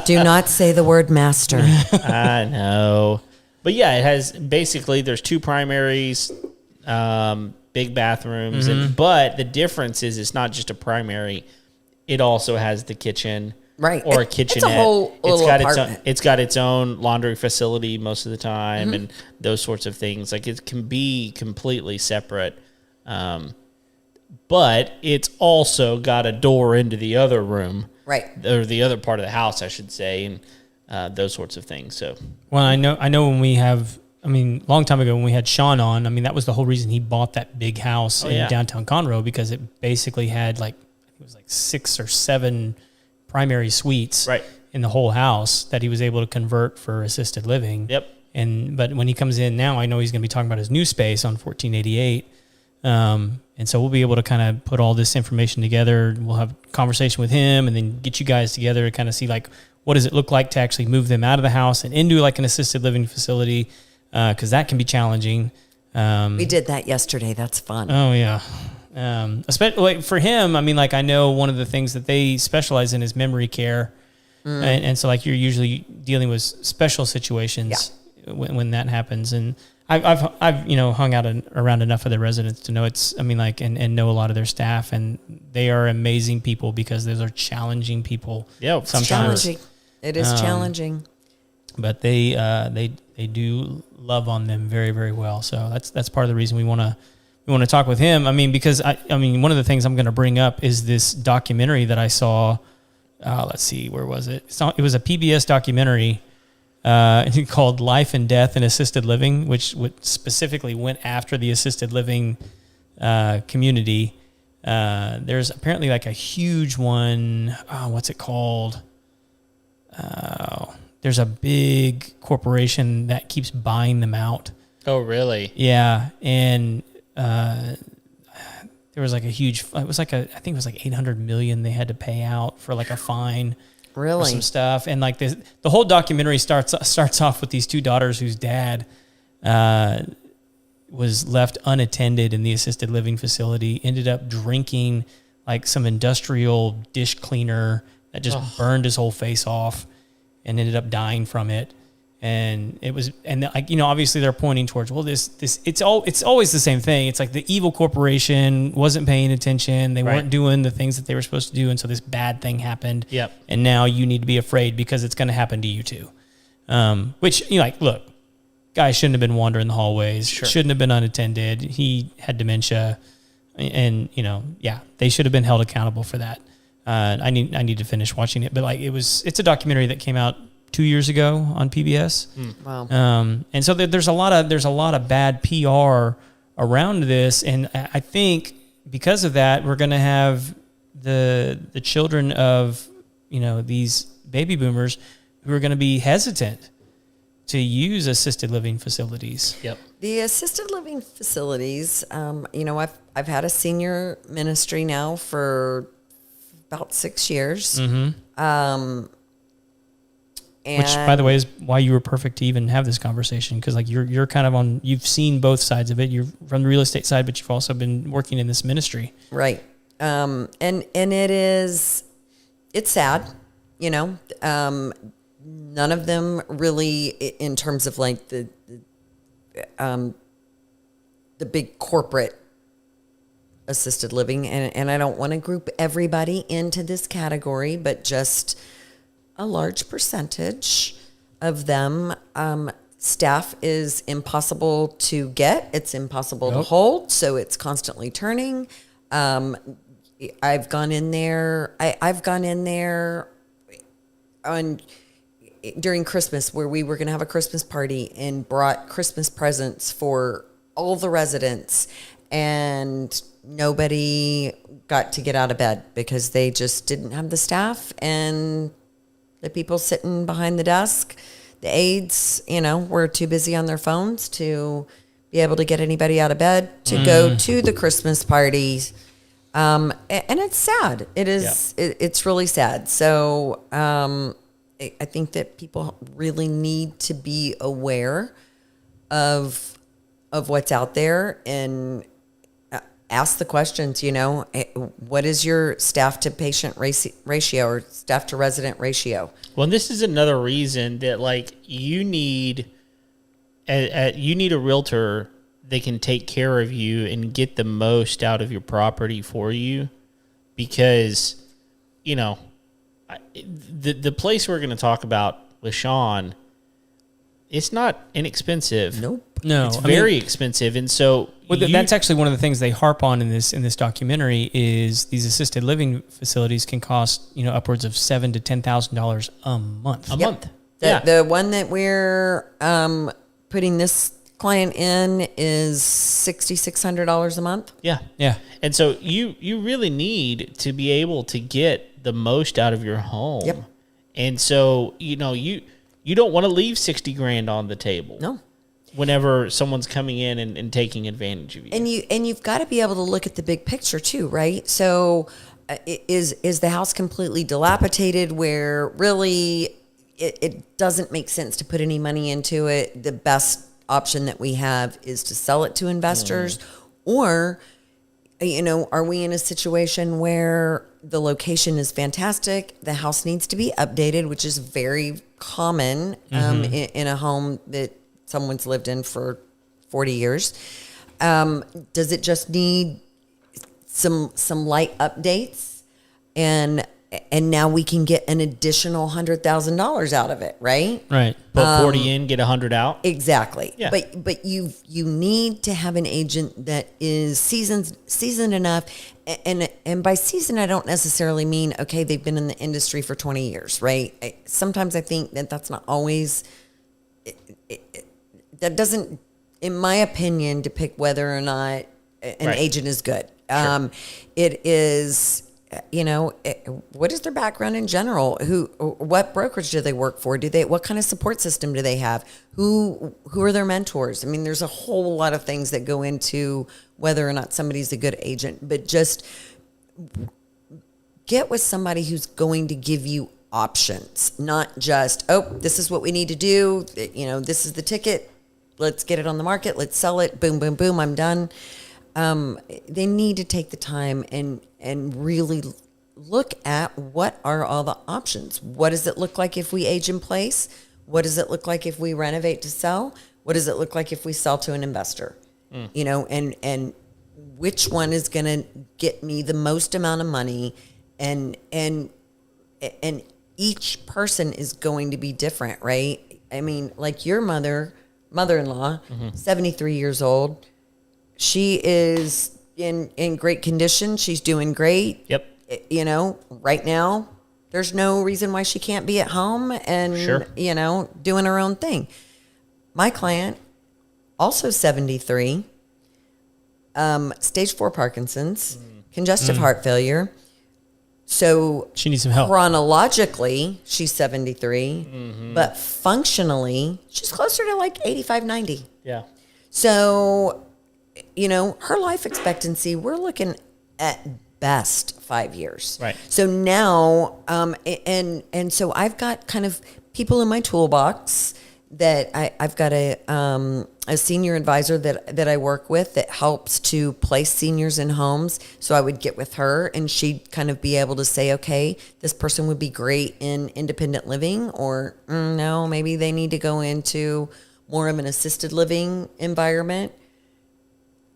Do not say the word master. I know. But yeah, it has basically, there's 2 primaries, big bathrooms, but the difference is it's not just a primary; it also has the kitchen, right, or a kitchenette. It's a whole little apartment. It's got its own laundry facility most of the time, and those sorts of things. Like it can be completely separate, but it's also got a door into the other room, right, or the other part of the house, I should say, and those sorts of things. So, well, I know when we have. I mean, a long time ago when we had Sean on, I mean, that was the whole reason he bought that big house in downtown Conroe, because it basically had like, it was like 6 or 7 primary suites in the whole house that he was able to convert for assisted living. Yep. But when he comes in now, I know he's going to be talking about his new space on 1488. And so we'll be able to kind of put all this information together. We'll have a conversation with him and then get you guys together to kind of see like, what does it look like to actually move them out of the house and into like an assisted living facility? Because that can be challenging. We did that yesterday. That's fun. Oh yeah, especially like for him. I mean, like I know one of the things that they specialize in is memory care, and so like you're usually dealing with special situations when that happens. And I've hung out around enough of the residents to know it's. I mean, like and know a lot of their staff, and they are amazing people because those are challenging people. Yeah, sometimes challenging. It is challenging. But they do love on them very, very well. So that's part of the reason we want to talk with him. I mean, because I mean, one of the things I'm going to bring up is this documentary that I saw. Let's see, where was it? It was a PBS documentary called "Life and Death in Assisted Living," which specifically went after the assisted living community. There's apparently like a huge one. What's it called? There's a big corporation that keeps buying them out. Oh, really? Yeah. And there was like a huge, it was like I think it was like $800 million they had to pay out for like a fine. Really? For some stuff. And like the whole documentary starts off with these 2 daughters whose dad was left unattended in the assisted living facility, ended up drinking like some industrial dish cleaner that just burned his whole face off, and ended up dying from it. And it was, and like, obviously they're pointing towards, well, it's always the same thing. It's like the evil corporation wasn't paying attention. They weren't doing the things that they were supposed to do. And so this bad thing happened. Yep. And now you need to be afraid because it's going to happen to you too. Which, like, look, guy shouldn't have been wandering the hallways, shouldn't have been unattended. He had dementia, and they should have been held accountable for that. I need to finish watching it, but like it's a documentary that came out 2 years ago on PBS. Wow. And so there's a lot of bad PR around this, and I think because of that, we're going to have the children of these baby boomers who are going to be hesitant to use assisted living facilities. Yep. The assisted living facilities, I've had a senior ministry now for about 6 years. Mm-hmm. And which, by the way, is why you were perfect to even have this conversation, because like you're kind of you've seen both sides of it. You're from the real estate side, but you've also been working in this ministry, right? And it's sad, none of them really, in terms of like the big corporate assisted living, and I don't want to group everybody into this category, but just a large percentage of them, staff is impossible to get. It's impossible to hold, so it's constantly turning. I've gone in there. I've gone in there during Christmas, where we were going to have a Christmas party, and brought Christmas presents for all the residents, and nobody got to get out of bed because they just didn't have the staff, and the people sitting behind the desk, the aides, were too busy on their phones to be able to get anybody out of bed to go to the Christmas parties. And it's sad. It is. Yeah. It's really sad. So I think that people really need to be aware of what's out there, and ask the questions, what is your staff to patient ratio or staff to resident ratio? Well, this is another reason that like you need a realtor that can take care of you and get the most out of your property for you, because, the place we're going to talk about with Sean, it's not inexpensive. Nope. No, it's very expensive, and so that's actually one of the things they harp on in this documentary is these assisted living facilities can cost upwards of $7,000 to $10,000 a month. A month. The one that we're putting this client in is $6,600 a month. Yeah. And so you really need to be able to get the most out of your home. Yep. And so you don't want to leave $60,000 on the table. No. Whenever someone's coming in and taking advantage of you. And you've got to be able to look at the big picture too, right? So is the house completely dilapidated where really it doesn't make sense to put any money into it? The best option that we have is to sell it to investors. Or, are we in a situation where the location is fantastic, the house needs to be updated, which is very common in a home that someone's lived in for 40 years. Does it just need some light updates? And now we can get an additional $100,000 out of it, right? Right. Put 40 in, get 100 out. Exactly. Yeah. But you need to have an agent that is seasoned enough. And by seasoned, I don't necessarily mean, okay, they've been in the industry for 20 years, right? Sometimes I think that's not always... that doesn't, in my opinion, depict whether or not an agent is good. Sure. It is, what is their background in general? What brokerage do they work for? What kind of support system do they have? Who are their mentors? I mean, there's a whole lot of things that go into whether or not somebody's a good agent, but just get with somebody who's going to give you options, not just, this is what we need to do. This is the ticket. Let's get it on the market. Let's sell it. Boom, boom, boom. I'm done. They need to take the time and really look at what are all the options. What does it look like if we age in place? What does it look like if we renovate to sell? What does it look like if we sell to an investor? And which one is going to get me the most amount of money? And each person is going to be different, right? I mean, like your mother mother-in-law, 73 years old. She is in great condition. She's doing great. Yep. You know, right now, there's no reason why she can't be at home and, Sure. you know, doing her own thing. My client, also 73, stage 4 Parkinson's, congestive heart failure. So She needs some help. chronologically, she's 73, but functionally, she's closer to like 85, 90. Yeah. So, you know, her life expectancy, we're looking at best 5 years. Right. So now, and so I've got kind of people in my toolbox that I've got a senior advisor that I work with that helps to place seniors in homes. So I would get with her and she'd kind of be able to say, okay, this person would be great in independent living, or no, maybe they need to go into more of an assisted living environment.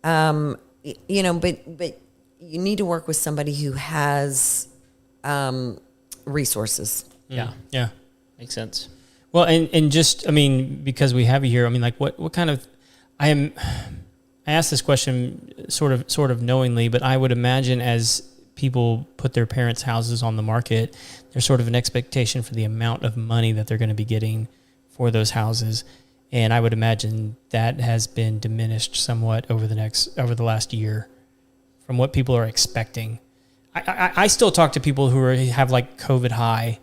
You know, but you need to work with somebody who has resources. Yeah. Yeah. Makes sense. Well, and just, I mean, because we have you here, I mean, like what kind of, I asked this question sort of knowingly, but I would imagine as people put their parents' houses on the market, there's sort of an expectation for the amount of money that they're going to be getting for those houses. And I would imagine that has been diminished somewhat over the last year from what people are expecting. I still talk to people who have like COVID high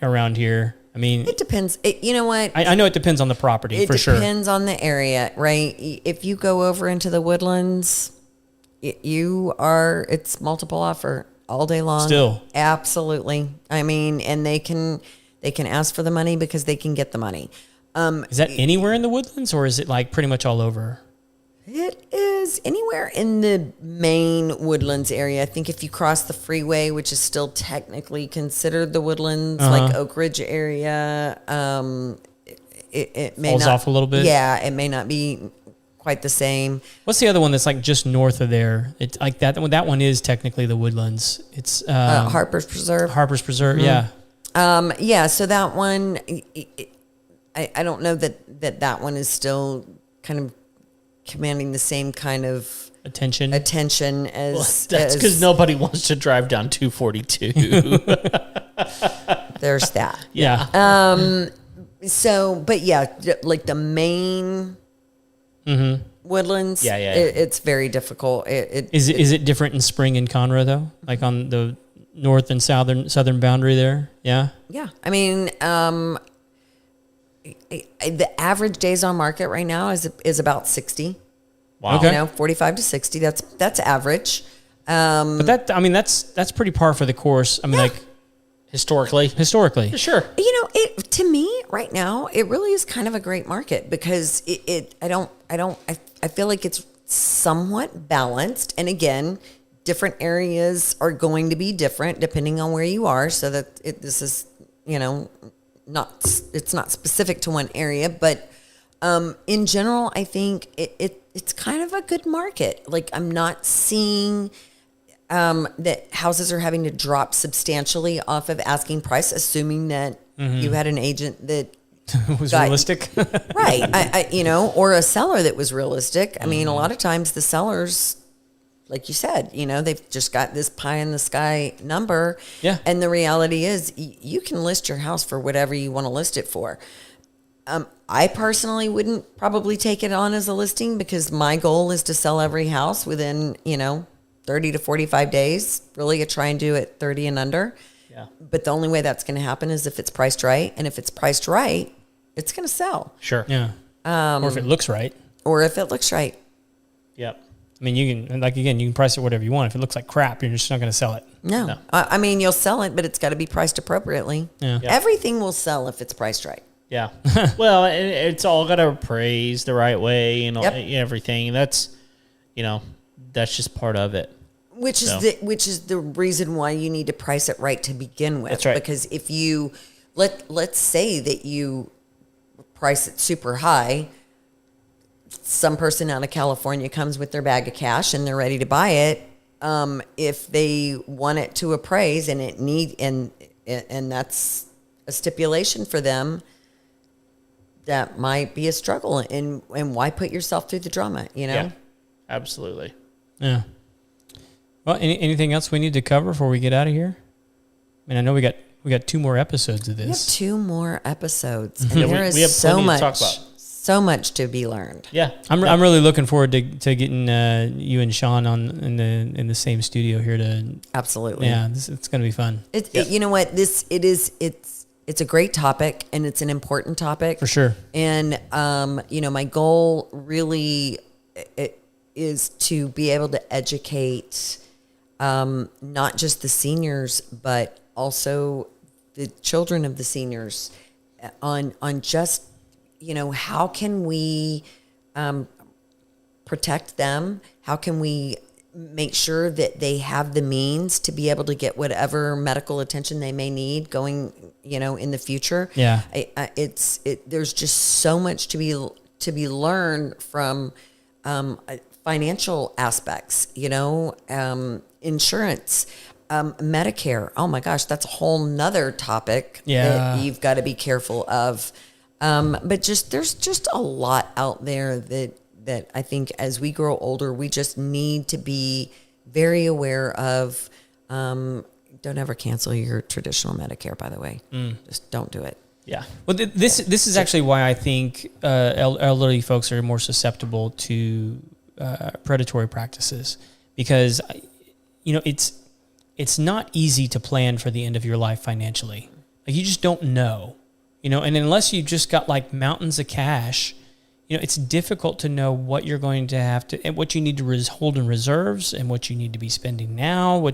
around here. I mean, It depends. You know what? I know it depends on the property for sure. It depends on the area, right? If you go over into the Woodlands, it's multiple offer all day long. Still. Absolutely. I mean, and they can ask for the money because they can get the money. Is that anywhere in the Woodlands, or is it like pretty much all over? It is anywhere in the main Woodlands area. I think if you cross the freeway, which is still technically considered the Woodlands, like Oak Ridge area, it may Falls not, off a little bit? Yeah, it may not be quite the same. What's the other one that's like just north of there? It's like that one is technically the Woodlands. It's Harper's Preserve. Harper's Preserve, yeah. Yeah, so that one, I don't know that one is still kind of commanding the same kind of Attention. as Well, that's because nobody wants to drive down 242. there's that. Yeah. So, but yeah, like the main Woodlands, it's very difficult. Is it different in spring and Conroe though? Like on the north and southern boundary there? Yeah. Yeah, I mean, the average days on market right now is about 60. Wow. Okay. You know, 45 to 60. That's average. But that's pretty par for the course. I mean, like Historically. Sure. You know, to me right now, it really is kind of a great market because I feel like it's somewhat balanced. And again, different areas are going to be different depending on where you are. So that this is, you know, it's not specific to one area, but in general, I think it's kind of a good market. Like I'm not seeing that houses are having to drop substantially off of asking price, assuming that you had an agent that was realistic. right. I you know, or a seller that was realistic. I mean, a lot of times the sellers, like you said, you know, they've just got this pie in the sky number. Yeah. And the reality is you can list your house for whatever you want to list it for. I personally wouldn't probably take it on as a listing because my goal is to sell every house within, you know, 30 to 45 days. Really, I try and do it 30 and under. Yeah. But the only way that's going to happen is if it's priced right. And if it's priced right, it's going to sell. Sure. Yeah. Or if it looks right. Or if it looks right. Yep. I mean, you can, like, again, you can price it whatever you want. If it looks like crap, you're just not going to sell it. No. I mean, you'll sell it, but it's got to be priced appropriately. Yeah. Yeah. Everything will sell if it's priced right. Yeah. Well, it's all got to appraise the right way and Yep. everything. That's, you know, that's just part of it. Which is the reason why you need to price it right to begin with. That's right. Because if you let's say that you price it super high, some person out of California comes with their bag of cash and they're ready to buy it. If they want it to appraise and and that's a stipulation for them, that might be a struggle, and why put yourself through the drama, Yeah, absolutely. Yeah. Well, anything else we need to cover before we get out of here? I mean, I know we got 2 more episodes of We have this. 2 more episodes, and Yeah, there we is have so plenty much, to talk about. so much to be learned. Yeah, I'm really looking forward to getting you and Sean on in the same studio here to. Absolutely. Yeah, it's going to be fun. You know what? It's a great topic, and it's an important topic For sure. And my goal really is to be able to educate not just the seniors, but also the children of the seniors on just how can we protect them? How can we make sure that they have the means to be able to get whatever medical attention they may need going, in the future? Yeah. There's just so much to be learned from financial aspects, insurance, Medicare. Oh my gosh, that's a whole nother topic that you've got to be careful of. But there's just a lot out there that I think as we grow older, we just need to be very aware of. Don't ever cancel your traditional Medicare, by the way. Just don't do it. yeah, Well, this is actually why I think elderly folks are more susceptible to predatory practices, because it's not easy to plan for the end of your life financially. Like, you just don't know, and unless you just got like mountains of cash, it's difficult to know what you're going to have to, and what you need to hold in reserves, and what you need to be spending now,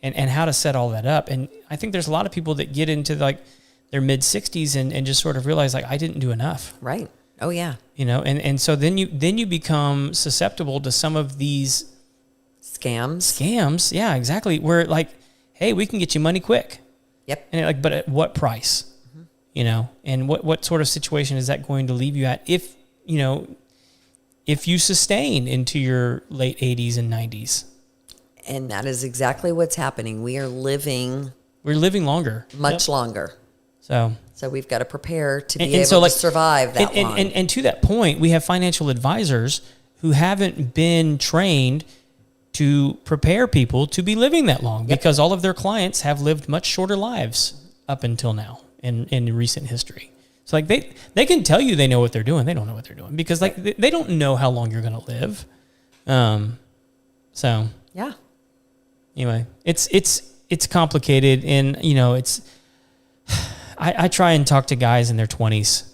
and how to set all that up. And I think there's a lot of people that get into like their mid 60s and just sort of realize like, I didn't do enough. Right. Oh yeah. And so then you become susceptible to some of these scams. Yeah, exactly. Where like, hey, we can get you money quick. Yep. And but at what price? And what sort of situation is that going to leave you at if you sustain into your late 80s and 90s? And that is exactly what's happening. We're living longer. much longer. So we've got to prepare to be And able so, like, to survive that long. And to that point, we have financial advisors who haven't been trained to prepare people to be living that long, because all of their clients have lived much shorter lives up until now in recent history. So like they can tell you they know what they're doing. They don't know what they're doing, because like they don't know how long you're going to live. So yeah. Anyway, it's complicated, and I try and talk to guys in their 20s,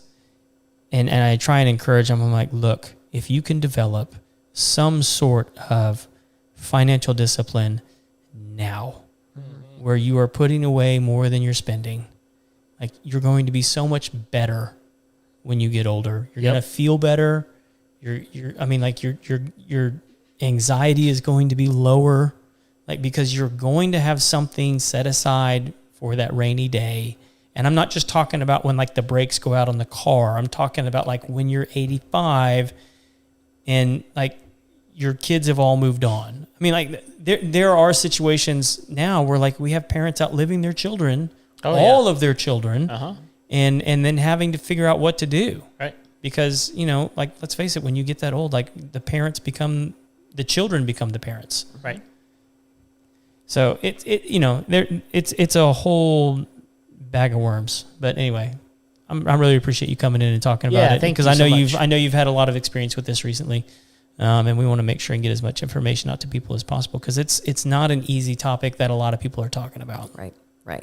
and I try and encourage them. I'm like, look, if you can develop some sort of financial discipline now, where you are putting away more than you're spending, like, you're going to be so much better when you get older. You're going to feel better. Your anxiety is going to be lower, like, because you're going to have something set aside for that rainy day. And I'm not just talking about when like the brakes go out on the car. I'm talking about like when you're 85 and like your kids have all moved on. I mean, like there are situations now where like we have parents outliving their children, all of their children, and then having to figure out what to do. Right. Because, like, let's face it, when you get that old, like the children become the parents. Right. So it's a whole bag of worms. But anyway, I really appreciate you coming in and talking about it, because I know you've had a lot of experience with this recently, and we want to make sure and get as much information out to people as possible, because it's not an easy topic that a lot of people are talking about. Right.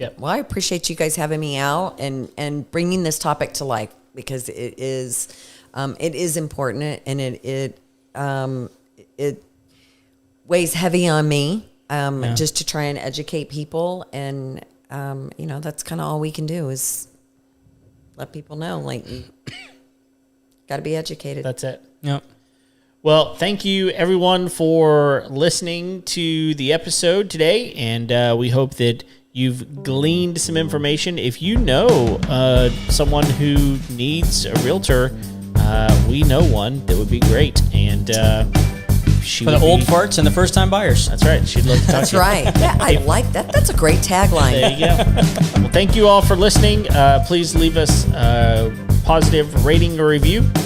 Yep. Well, I appreciate you guys having me out and bringing this topic to life, because it is important, and it weighs heavy on me. Just to try and educate people, and that's kind of all we can do is let people know, like, you got to be educated. That's it. Yep. Well, thank you everyone for listening to the episode today, and we hope that you've gleaned some information. If you know someone who needs a realtor, we know one that would be great, and for the old farts and the first-time buyers. That's right. She'd love to talk That's to you. right. Yeah, I like that. That's a great tagline. There you go. Well, thank you all for listening. Please leave us positive rating or review.